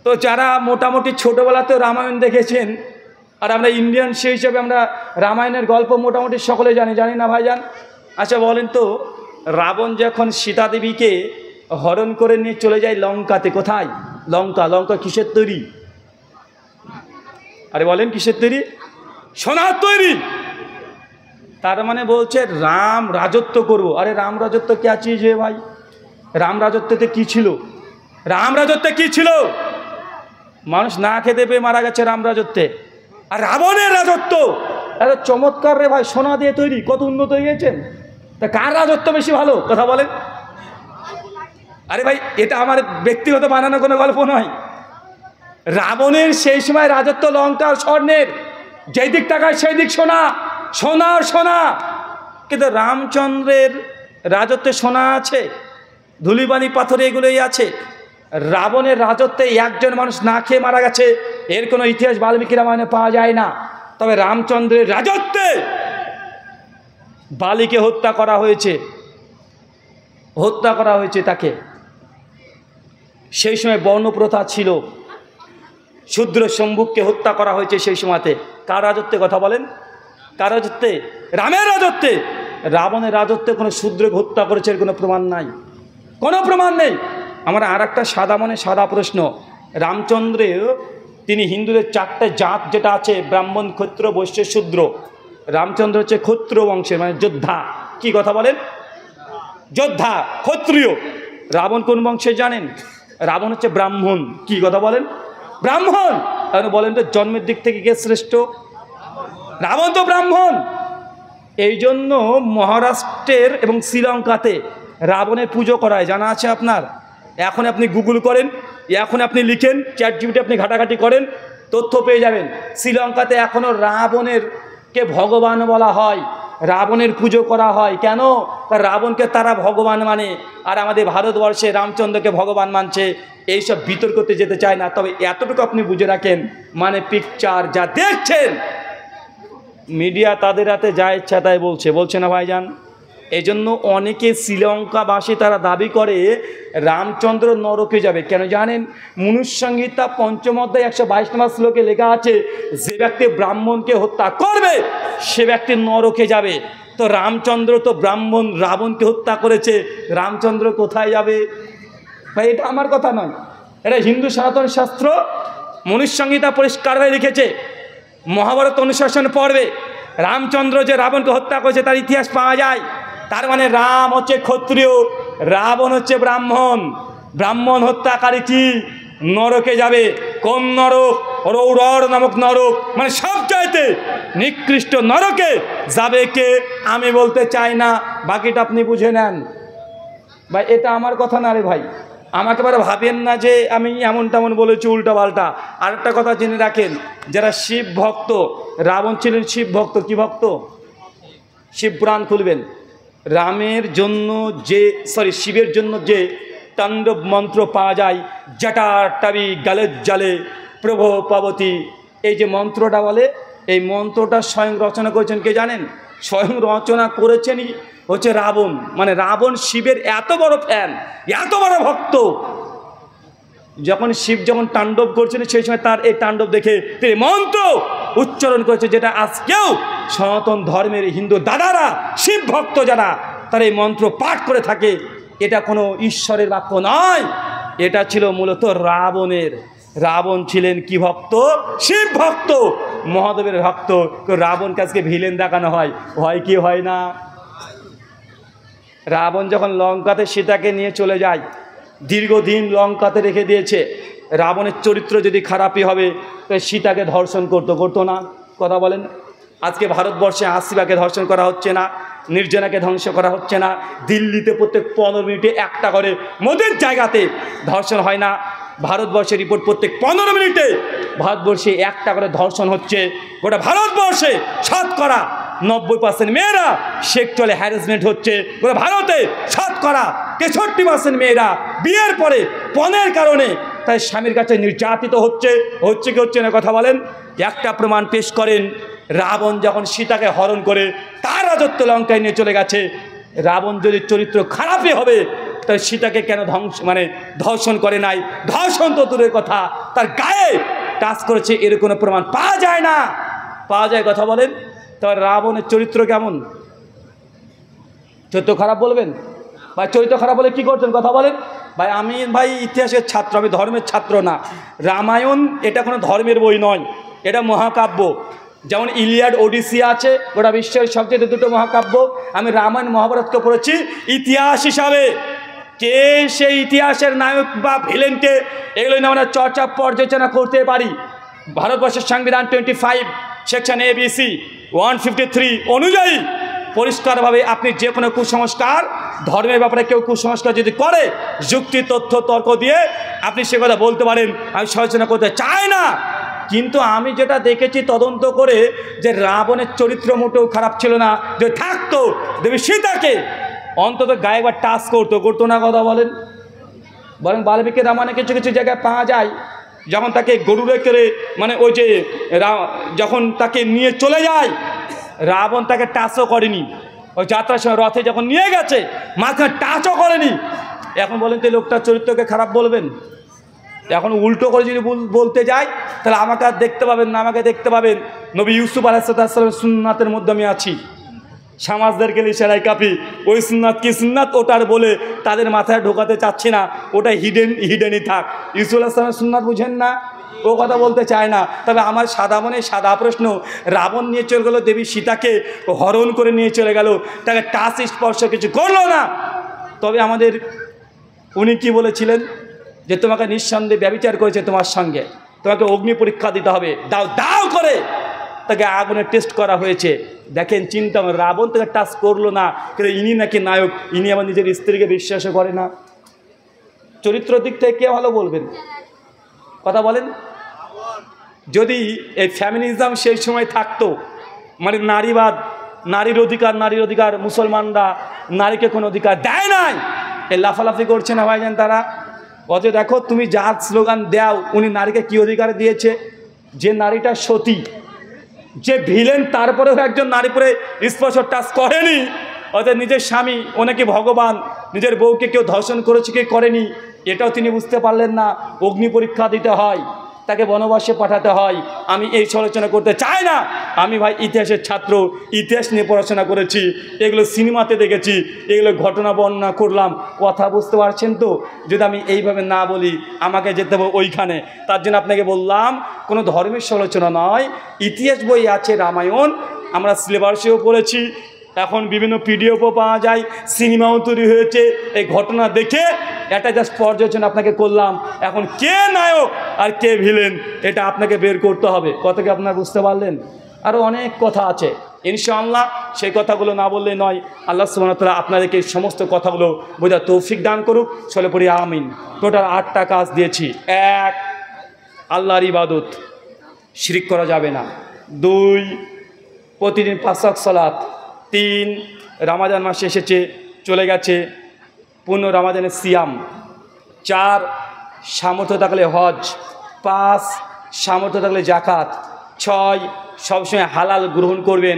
তো যারা মোটামুটি ছোটোবেলাতেও রামায়ণ দেখেছেন, আর আমরা ইন্ডিয়ান সেই হিসাবে আমরা রামায়ণের গল্প মোটামুটি সকলে জানি না ভাইজান? আচ্ছা বলেন তো, রাবণ যখন সীতা দেবীকে হরণ করে নিয়ে চলে যায় লঙ্কাতে, কোথায়? লঙ্কা। লঙ্কা কিসের তৈরি? আরে বলেন কিসের তৈরি? সোনার তৈরি। তার মানে বলছে রাম রাজত্ব করবো। আরে রাম রাজত্ব কে আছিস হে ভাই? রাম রাজত্বতে কি ছিল? রাম রাজত্বে কি ছিল? মানুষ না খেতে পেয়ে মারা গেছে রাম রাজত্বে। আর রাবণের রাজত্ব এত চমৎকার রে ভাই, সোনা দিয়ে তৈরি, কত উন্নত হয়ে গেছেন। তা কার রাজত্ব বেশি ভালো? কথা বলেন। আরে ভাই, এটা আমার ব্যক্তিগত বানানো কোনো গল্প নয়। রাবণের সেই সময় রাজত্ব লঙ্কার স্বর্ণের, যেই দিক তাকায় সেই দিক সোনা, সোনার সোনা। কিন্তু রামচন্দ্রের রাজত্বে সোনা আছে, ধুলিবালি পাথরে এগুলোই আছে। রাবণের রাজত্বে একজন মানুষ না খেয়ে মারা গেছে, এর কোনো ইতিহাস বাল্মীকি রামায়ণে পাওয়া যায় না। তবে রামচন্দ্রের রাজত্বে বালিকে হত্যা করা হয়েছে তাকে। সেই সময় বর্ণপ্রথা ছিল, শূদ্র শম্ভুককে হত্যা করা হয়েছে সেই সময়তে। কার রাজত্বে? কথা বলেন, কার রাজত্বে? রামের রাজত্বে। রাবণের রাজত্বে কোনো শূদ্রকে হত্যা করেছে এর কোনো প্রমাণ নাই, কোনো প্রমাণ নেই। আমার আর একটা সাদা মনে সাদা প্রশ্ন, রামচন্দ্রে তিনি হিন্দুদের 4টে জাত যেটা আছে, ব্রাহ্মণ, ক্ষত্র, বৈশ্য, শূদ্র। রামচন্দ্র হচ্ছে ক্ষত্র বংশের, মানে যোদ্ধা। কি কথা বলেন? যোদ্ধা, ক্ষত্রিয়। রাবণ কোন বংশে জানেন? রাবণ হচ্ছে ব্রাহ্মণ। কি কথা বলেন? ব্রাহ্মণ। তাহলে বলেন তো জন্মের দিক থেকে কে শ্রেষ্ঠ? রাবণ তো ব্রাহ্মণ। এই জন্য মহারাষ্ট্রের এবং শ্রীলঙ্কাতে রাবণের পুজো করায়, জানা আছে আপনার? এখন আপনি গুগল করেন, এখন আপনি লিখেন, চ্যাটজিপিটি আপনি ঘাটাঘাটি করেন, তথ্য পেয়ে যাবেন। শ্রীলঙ্কাতে এখনও রাবণেরকে ভগবান বলা হয়, রাবণের পুজো করা হয়। কেন? কারণ রাবণকে তারা ভগবান মানে, আর আমাদের ভারতবর্ষে রামচন্দ্রকে ভগবান মানছে। এইসব বিতর্কতে যেতে চায় না। তবে এতটুকু আপনি বুঝে রাখেন, মানে পিকচার যা দেখছেন, মিডিয়া তাদের হাতে যা ইচ্ছা তাই বলছে না ভাইজান? এই জন্য অনেকে শ্রীলঙ্কাবাসী তারা দাবি করে রামচন্দ্র নরকে যাবে। কেন জানেন? মনুসংহিতা পঞ্চম অধ্যায় 122 নম্বর শ্লোকে লেখা আছে, যে ব্যক্তি ব্রাহ্মণকে হত্যা করবে সে ব্যক্তি নরকে যাবে। তো রামচন্দ্র তো ব্রাহ্মণ রাবণকে হত্যা করেছে, রামচন্দ্র কোথায় যাবে? ভাই এটা আমার কথা নয়, এটা হিন্দু সনাতন শাস্ত্র মনুসংহিতা পরিষ্কারভাবে লিখেছে। মহাভারত অনুশাসন পর্বে রামচন্দ্র যে রাবণকে হত্যা করেছে তার ইতিহাস পাওয়া যায়। তার মানে রাম হচ্ছে ক্ষত্রিয়, রাবণ হচ্ছে ব্রাহ্মণ। ব্রাহ্মণ হত্যাকারী কি নরকে যাবে। কোন নরক? রৌরর নামক নরক, মানে সব চাইতে নিকৃষ্ট নরকে যাবে কে আমি বলতে চাই না, বাকিটা আপনি বুঝে নেন। ভাই এটা আমার কথা না রে ভাই, আমাকে এবারে ভাবেন না যে আমি এমন তেমন বলেছি উল্টা পাল্টা। আরেকটা কথা জেনে রাখেন, যারা শিব ভক্ত, রাবণ ছিলেন শিব ভক্ত। কি ভক্ত? শিব পুরাণ খুলবেন। রামের জন্য যে শিবের জন্য যে তাণ্ডব মন্ত্র পাওয়া যায়, জটাটবি গালে জালে প্রভো পাবতী, এই যে মন্ত্রটা বলে, এই মন্ত্রটা স্বয়ং রচনা করেছেন কে জানেন? স্বয়ং রচনা করেছেনই হচ্ছে রাবণ। মানে রাবণ শিবের এত বড় ফ্যান, এত বড় ভক্ত, যখন শিব যখন তাণ্ডব করছিলেন সেই সময় তার এই তাণ্ডব দেখে তিনি মন্ত্র উচ্চারণ করেছে, যেটা আজকেও সনাতন ধর্মের হিন্দু দাদারা শিব ভক্ত যারা তারা এই মন্ত্র পাঠ করে থাকে। এটা কোনো ঈশ্বরের বাক্য নয়, এটা ছিল মূলত রাবণের। রাবণ ছিলেন কি ভক্ত? শিব ভক্ত, মহাদেবের ভক্ত। রাবণকে আজকে ভিলেন দেখানো হয়, হয় কি হয় না? রাবণ যখন লঙ্কাতে সীতাকে নিয়ে চলে যায়, দীর্ঘদিন লঙ্কাতে রেখে দিয়েছে। রাবণের চরিত্র যদি খারাপই হবে তো সীতাকে ধর্ষণ করতো না? কথা বলেন। আজকে ভারতবর্ষে হাসিবাকে ধর্ষণ করা হচ্ছে না, নির্জনাকে ধ্বংস করা হচ্ছে না, দিল্লিতে প্রত্যেক 15 মিনিটে একটা করে মোদির জায়গাতে ধর্ষণ হয় না? ভারতবর্ষের রিপোর্ট প্রত্যেক 15 মিনিটে ভারতবর্ষে একটা করে ধর্ষণ হচ্ছে। গোটা ভারতবর্ষে 90% মেয়েরা সেক্সুয়ালি হ্যারাসমেন্ট হচ্ছে। গোটা ভারতে 63% মেয়েরা বিয়ের পরে পণের কারণে তাই স্বামীর কাছে নির্যাতিত হচ্ছে কি হচ্ছে না? কথা বলেন। একটা প্রমাণ পেশ করেন, রাবণ যখন সীতাকে হরণ করে তার রাজত্ব লঙ্কায় নিয়ে চলে গেছে, রাবণ যদি চরিত্র খারাপই হবে তাই সীতাকে কেন ধর্ষণ করে নাই? ধর্ষণ তো দূরের কথা, তার গায়ে টাচ করেছে এর কোনো প্রমাণ পাওয়া যায় না। পাওয়া যায়? কথা বলেন। তবে রাবণের চরিত্র কেমন? চরিত্র খারাপ বলবেন? ভাই চরিত্র খারাপ বলে কি করতেন? কথা বলেন। আমি ইতিহাসের ছাত্র, আমি ধর্মের ছাত্র না। রামায়ণ এটা কোনো ধর্মের বই নয়, এটা মহাকাব্য। যেমন ইলিয়াড ওডিসি আছে, গোটা বিশ্বের সবচেয়ে দুটো মহাকাব্য। আমি রামায়ণ মহাভারতকে পড়েছি ইতিহাস হিসাবে। কে সেই ইতিহাসের নায়ক বা ভিলেনকে, এগুলো নিয়ে আমরা চর্চা পর্যালোচনা করতে পারি। ভারতবর্ষের সংবিধান 25 সেকশন ABC 153 অনুযায়ী পরিষ্কারভাবে আপনি যে কোনো কুসংস্কার, ধর্মের ব্যাপারে কেউ কুসংস্কার যদি করে, যুক্তি তথ্য তর্ক দিয়ে আপনি সে কথা বলতে পারেন। আমি সমালোচনা করতে চাই না, কিন্তু আমি যেটা দেখেছি তদন্ত করে যে রাবণের চরিত্র মোটেও খারাপ ছিল না। যে থাকতো দেবী সীতাকে অন্তত গায়ে একবার টাচ করতো না? কথা বলেন। বরং বাল্মীকির রামায়ণে কিছু কিছু জায়গায় পাওয়া যায়, যখন তাকে গরুড়ে করে ওই যে যখন তাকে নিয়ে চলে যায়, রাবণ তাকে টাচও করেনি। ওই যাত্রার সময় রথে যখন নিয়ে গেছে মাঝখানে টাচও করেনি। এখন বলেন তো লোকটার চরিত্রকে খারাপ বলবেন? এখন উল্টো করে যদি বলতে যাই তাহলে আমাকে আর দেখতে পাবেন না, আমাকে দেখতে পাবেন নবী ইউসুফ আলাইহিসসালামের সুন্নাতের মধ্যে আমি আছি। সমাজদেরকে ইশারাই কাপি, ওই সুন্নাত কি সুন্নাত ওটার বলে তাদের মাথায় ঢোকাতে চাচ্ছি না, ওটা হিডেনই থাক। ইউসুফ আলাইহিস সালামের সুন্নাত বুঝেন না, ও কথা বলতে চায় না। তবে আমার সাদা প্রশ্ন, রাবণ নিয়ে চলে গেল দেবী সীতাকে, হরণ করে নিয়ে চলে গেল, তাকে টাচ স্পর্শ কিছু করলো না। তবে আমাদের উনি কি বলেছিলেন? যে তোমাকে নিঃসন্দেহে ব্যভিচার করেছে তোমার সঙ্গে, তোমাকে অগ্নি পরীক্ষা দিতে হবে। দাও করে তাকে আগুনে টেস্ট করা হয়েছে। দেখেন চিন্তা, রাবণ তাকে টাচ করলো না, কিন্তু ইনি নাকি নায়ক, ইনি আমার নিজের স্ত্রীকে বিশ্বাসও করে না। চরিত্র দিক থেকে কে ভালো বলবেন? কথা বলেন। যদি এই ফ্যামিনিজম সেই সময় থাকতো, নারীবাদ, নারীর অধিকার, মুসলমানরা নারীকে কোনো অধিকার দেয় নাই, এই লাফালাফি করছে না ভাইজান তারা। অথচ দেখো তুমি যার স্লোগান দাও, উনি নারীকে কি অধিকার দিয়েছে? যে নারীটা সতী, যে ভিলেন, তারপরেও একজন নারী পরে স্পর্শ টাচ করেনি, অর্থাৎ নিজের স্বামী ওনাকে ভগবান, নিজের বউকে কেউ ধর্ষণ করেছে কি করেনি এটাও তিনি বুঝতে পারলেন না। অগ্নি পরীক্ষা দিতে হয়, তাকে বনবাসে পাঠাতে হয়। আমি এই আলোচনা করতে চাই না। আমি ভাই ইতিহাসের ছাত্র, ইতিহাস নিয়ে পড়াশোনা করেছি, এগুলো সিনেমাতে দেখেছি, এগুলো ঘটনা বর্ণনা করলাম। কথা বুঝতে পারছেন তো? যদি আমি এইভাবে না বলি আমাকে যেতে হবে ওইখানে। তার জন্য আপনাকে বললাম কোনো ধর্মের আলোচনা নয়। ইতিহাস বই আছে, রামায়ণ আমরা সিলেবাসেও পড়েছি, এখন বিভিন্ন পিডিএফও পাওয়া যায়, সিনেমাও তৈরি হয়েছে। এই ঘটনা দেখে এটা জাস্ট পর্যালোচনা আপনাকে করলাম। এখন কে নায়ক আর কে ভিলেন এটা আপনাকে বের করতে হবে। কথাকে আপনারা বুঝতে পারলেন? আরও অনেক কথা আছে ইনশাআল্লাহ, সেই কথাগুলো না বললে নয়। আল্লাহ সুবহানাহু ওয়া তাআলা আপনাদেরকে এই সমস্ত কথাগুলো বোঝার তৌফিক দান করুক। চলে পড়ি আমিন। টোটাল 8টা কাজ দিয়েছি। 1, আল্লাহর ইবাদত, শিরক করা যাবে না। 2, প্রতিদিন 5 ওয়াক্ত সালাত। 3, রমাদান মাস এসেছে, চলে গেছে, পূর্ণ রমাদানের সিয়াম। 4, সামর্থ্য থাকলে হজ। 5, সামর্থ্য থাকলে জাকাত। 6, সবসময় হালাল গ্রহণ করবেন,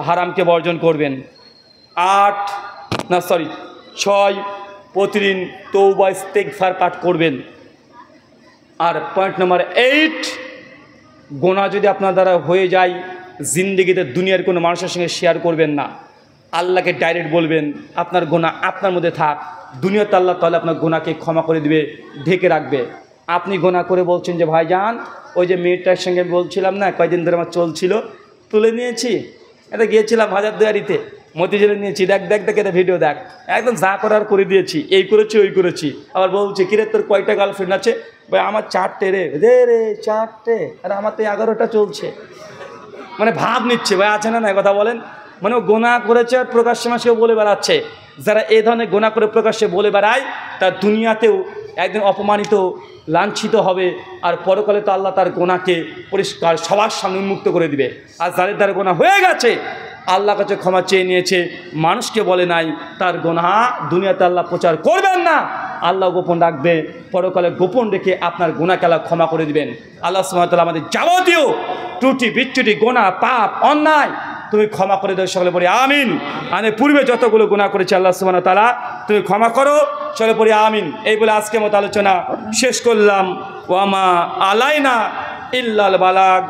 হারামকে বর্জন করবেন। 6, প্রতিদিন তওবা ইস্তেগফার পাঠ করবেন। আর পয়েন্ট নম্বর 8, গোনা যদি আপনার দ্বারা হয়ে যায় জিন্দেগিতে দুনিয়ার কোনো মানুষের সঙ্গে শেয়ার করবেন না। আল্লাহকে ডাইরেক্ট বলবেন আপনার গোনা আপনার মধ্যে থাক, দুনিয়াতে আল্লাহ তাআলা আপনার গোনাকে ক্ষমা করে দিবে, ঢেকে রাখবে। আপনি গোনা করে বলছেন যে ভাইজান ওই যে মেয়েটার সঙ্গে বলছিলাম না কয়েকদিন ধরে আমার চলছিল, তুলে নিয়েছি, এটা গিয়েছিলাম হাজারদুয়ারিতে, মতিঝিলে নিয়েছি, দেখ এটা ভিডিও দেখ, একদম যা করার করে দিয়েছি, এই করেছি ওই করেছি। আবার বলছি কিরে তোর কয়টা গার্লফ্রেন্ড আছে? ভাই আমার 4টে রে। রে 4টে? আর আমার তো 11টা চলছে। মানে ভাব নিচ্ছে ভাই, আছে না না কথা বলেন। মানে ও গোনা করেছে আর প্রকাশ্যে মাসেও বলে বেড়াচ্ছে। যারা এই ধরনের গোনা করে প্রকাশ্যে বলে বেড়ায় তার দুনিয়াতেও একদিন অপমানিত, লাঞ্ছিত হবে, আর পরকালে তো আল্লাহ তার গোনাকে পরিষ্কার সবার সামনে উন্মুক্ত করে দিবে। আর যাদের দ্বারা গোনা হয়ে গেছে আল্লাহর কাছে ক্ষমা চেয়ে নিয়েছে, মানুষকে বলে নাই, তার গোনা দুনিয়াতে আল্লাহ প্রচার করবেন না, আল্লাহ গোপন রাখবে, পরকালে গোপন রেখে আপনার গোনাকে আল্লাহ ক্ষমা করে দিবেন। আল্লাহ সুবহানাহু ওয়া তাআলা আমাদের যাবতীয় ত্রুটি বিচ্যুটি গোনা পাপ অন্যায় তুমি ক্ষমা করে দাও, সকলে পড়ি আমিন। আমি পূর্বে যতগুলো গুনাহ করেছি আল্লাহ সুবহানাহু ওয়া তাআলা তুমি ক্ষমা করো, চলে পড়ি আমিন। এই বলে আজকের মতো আলোচনা শেষ করলাম। ওয়ামা আলাইনা ইল্লাল বালাগ।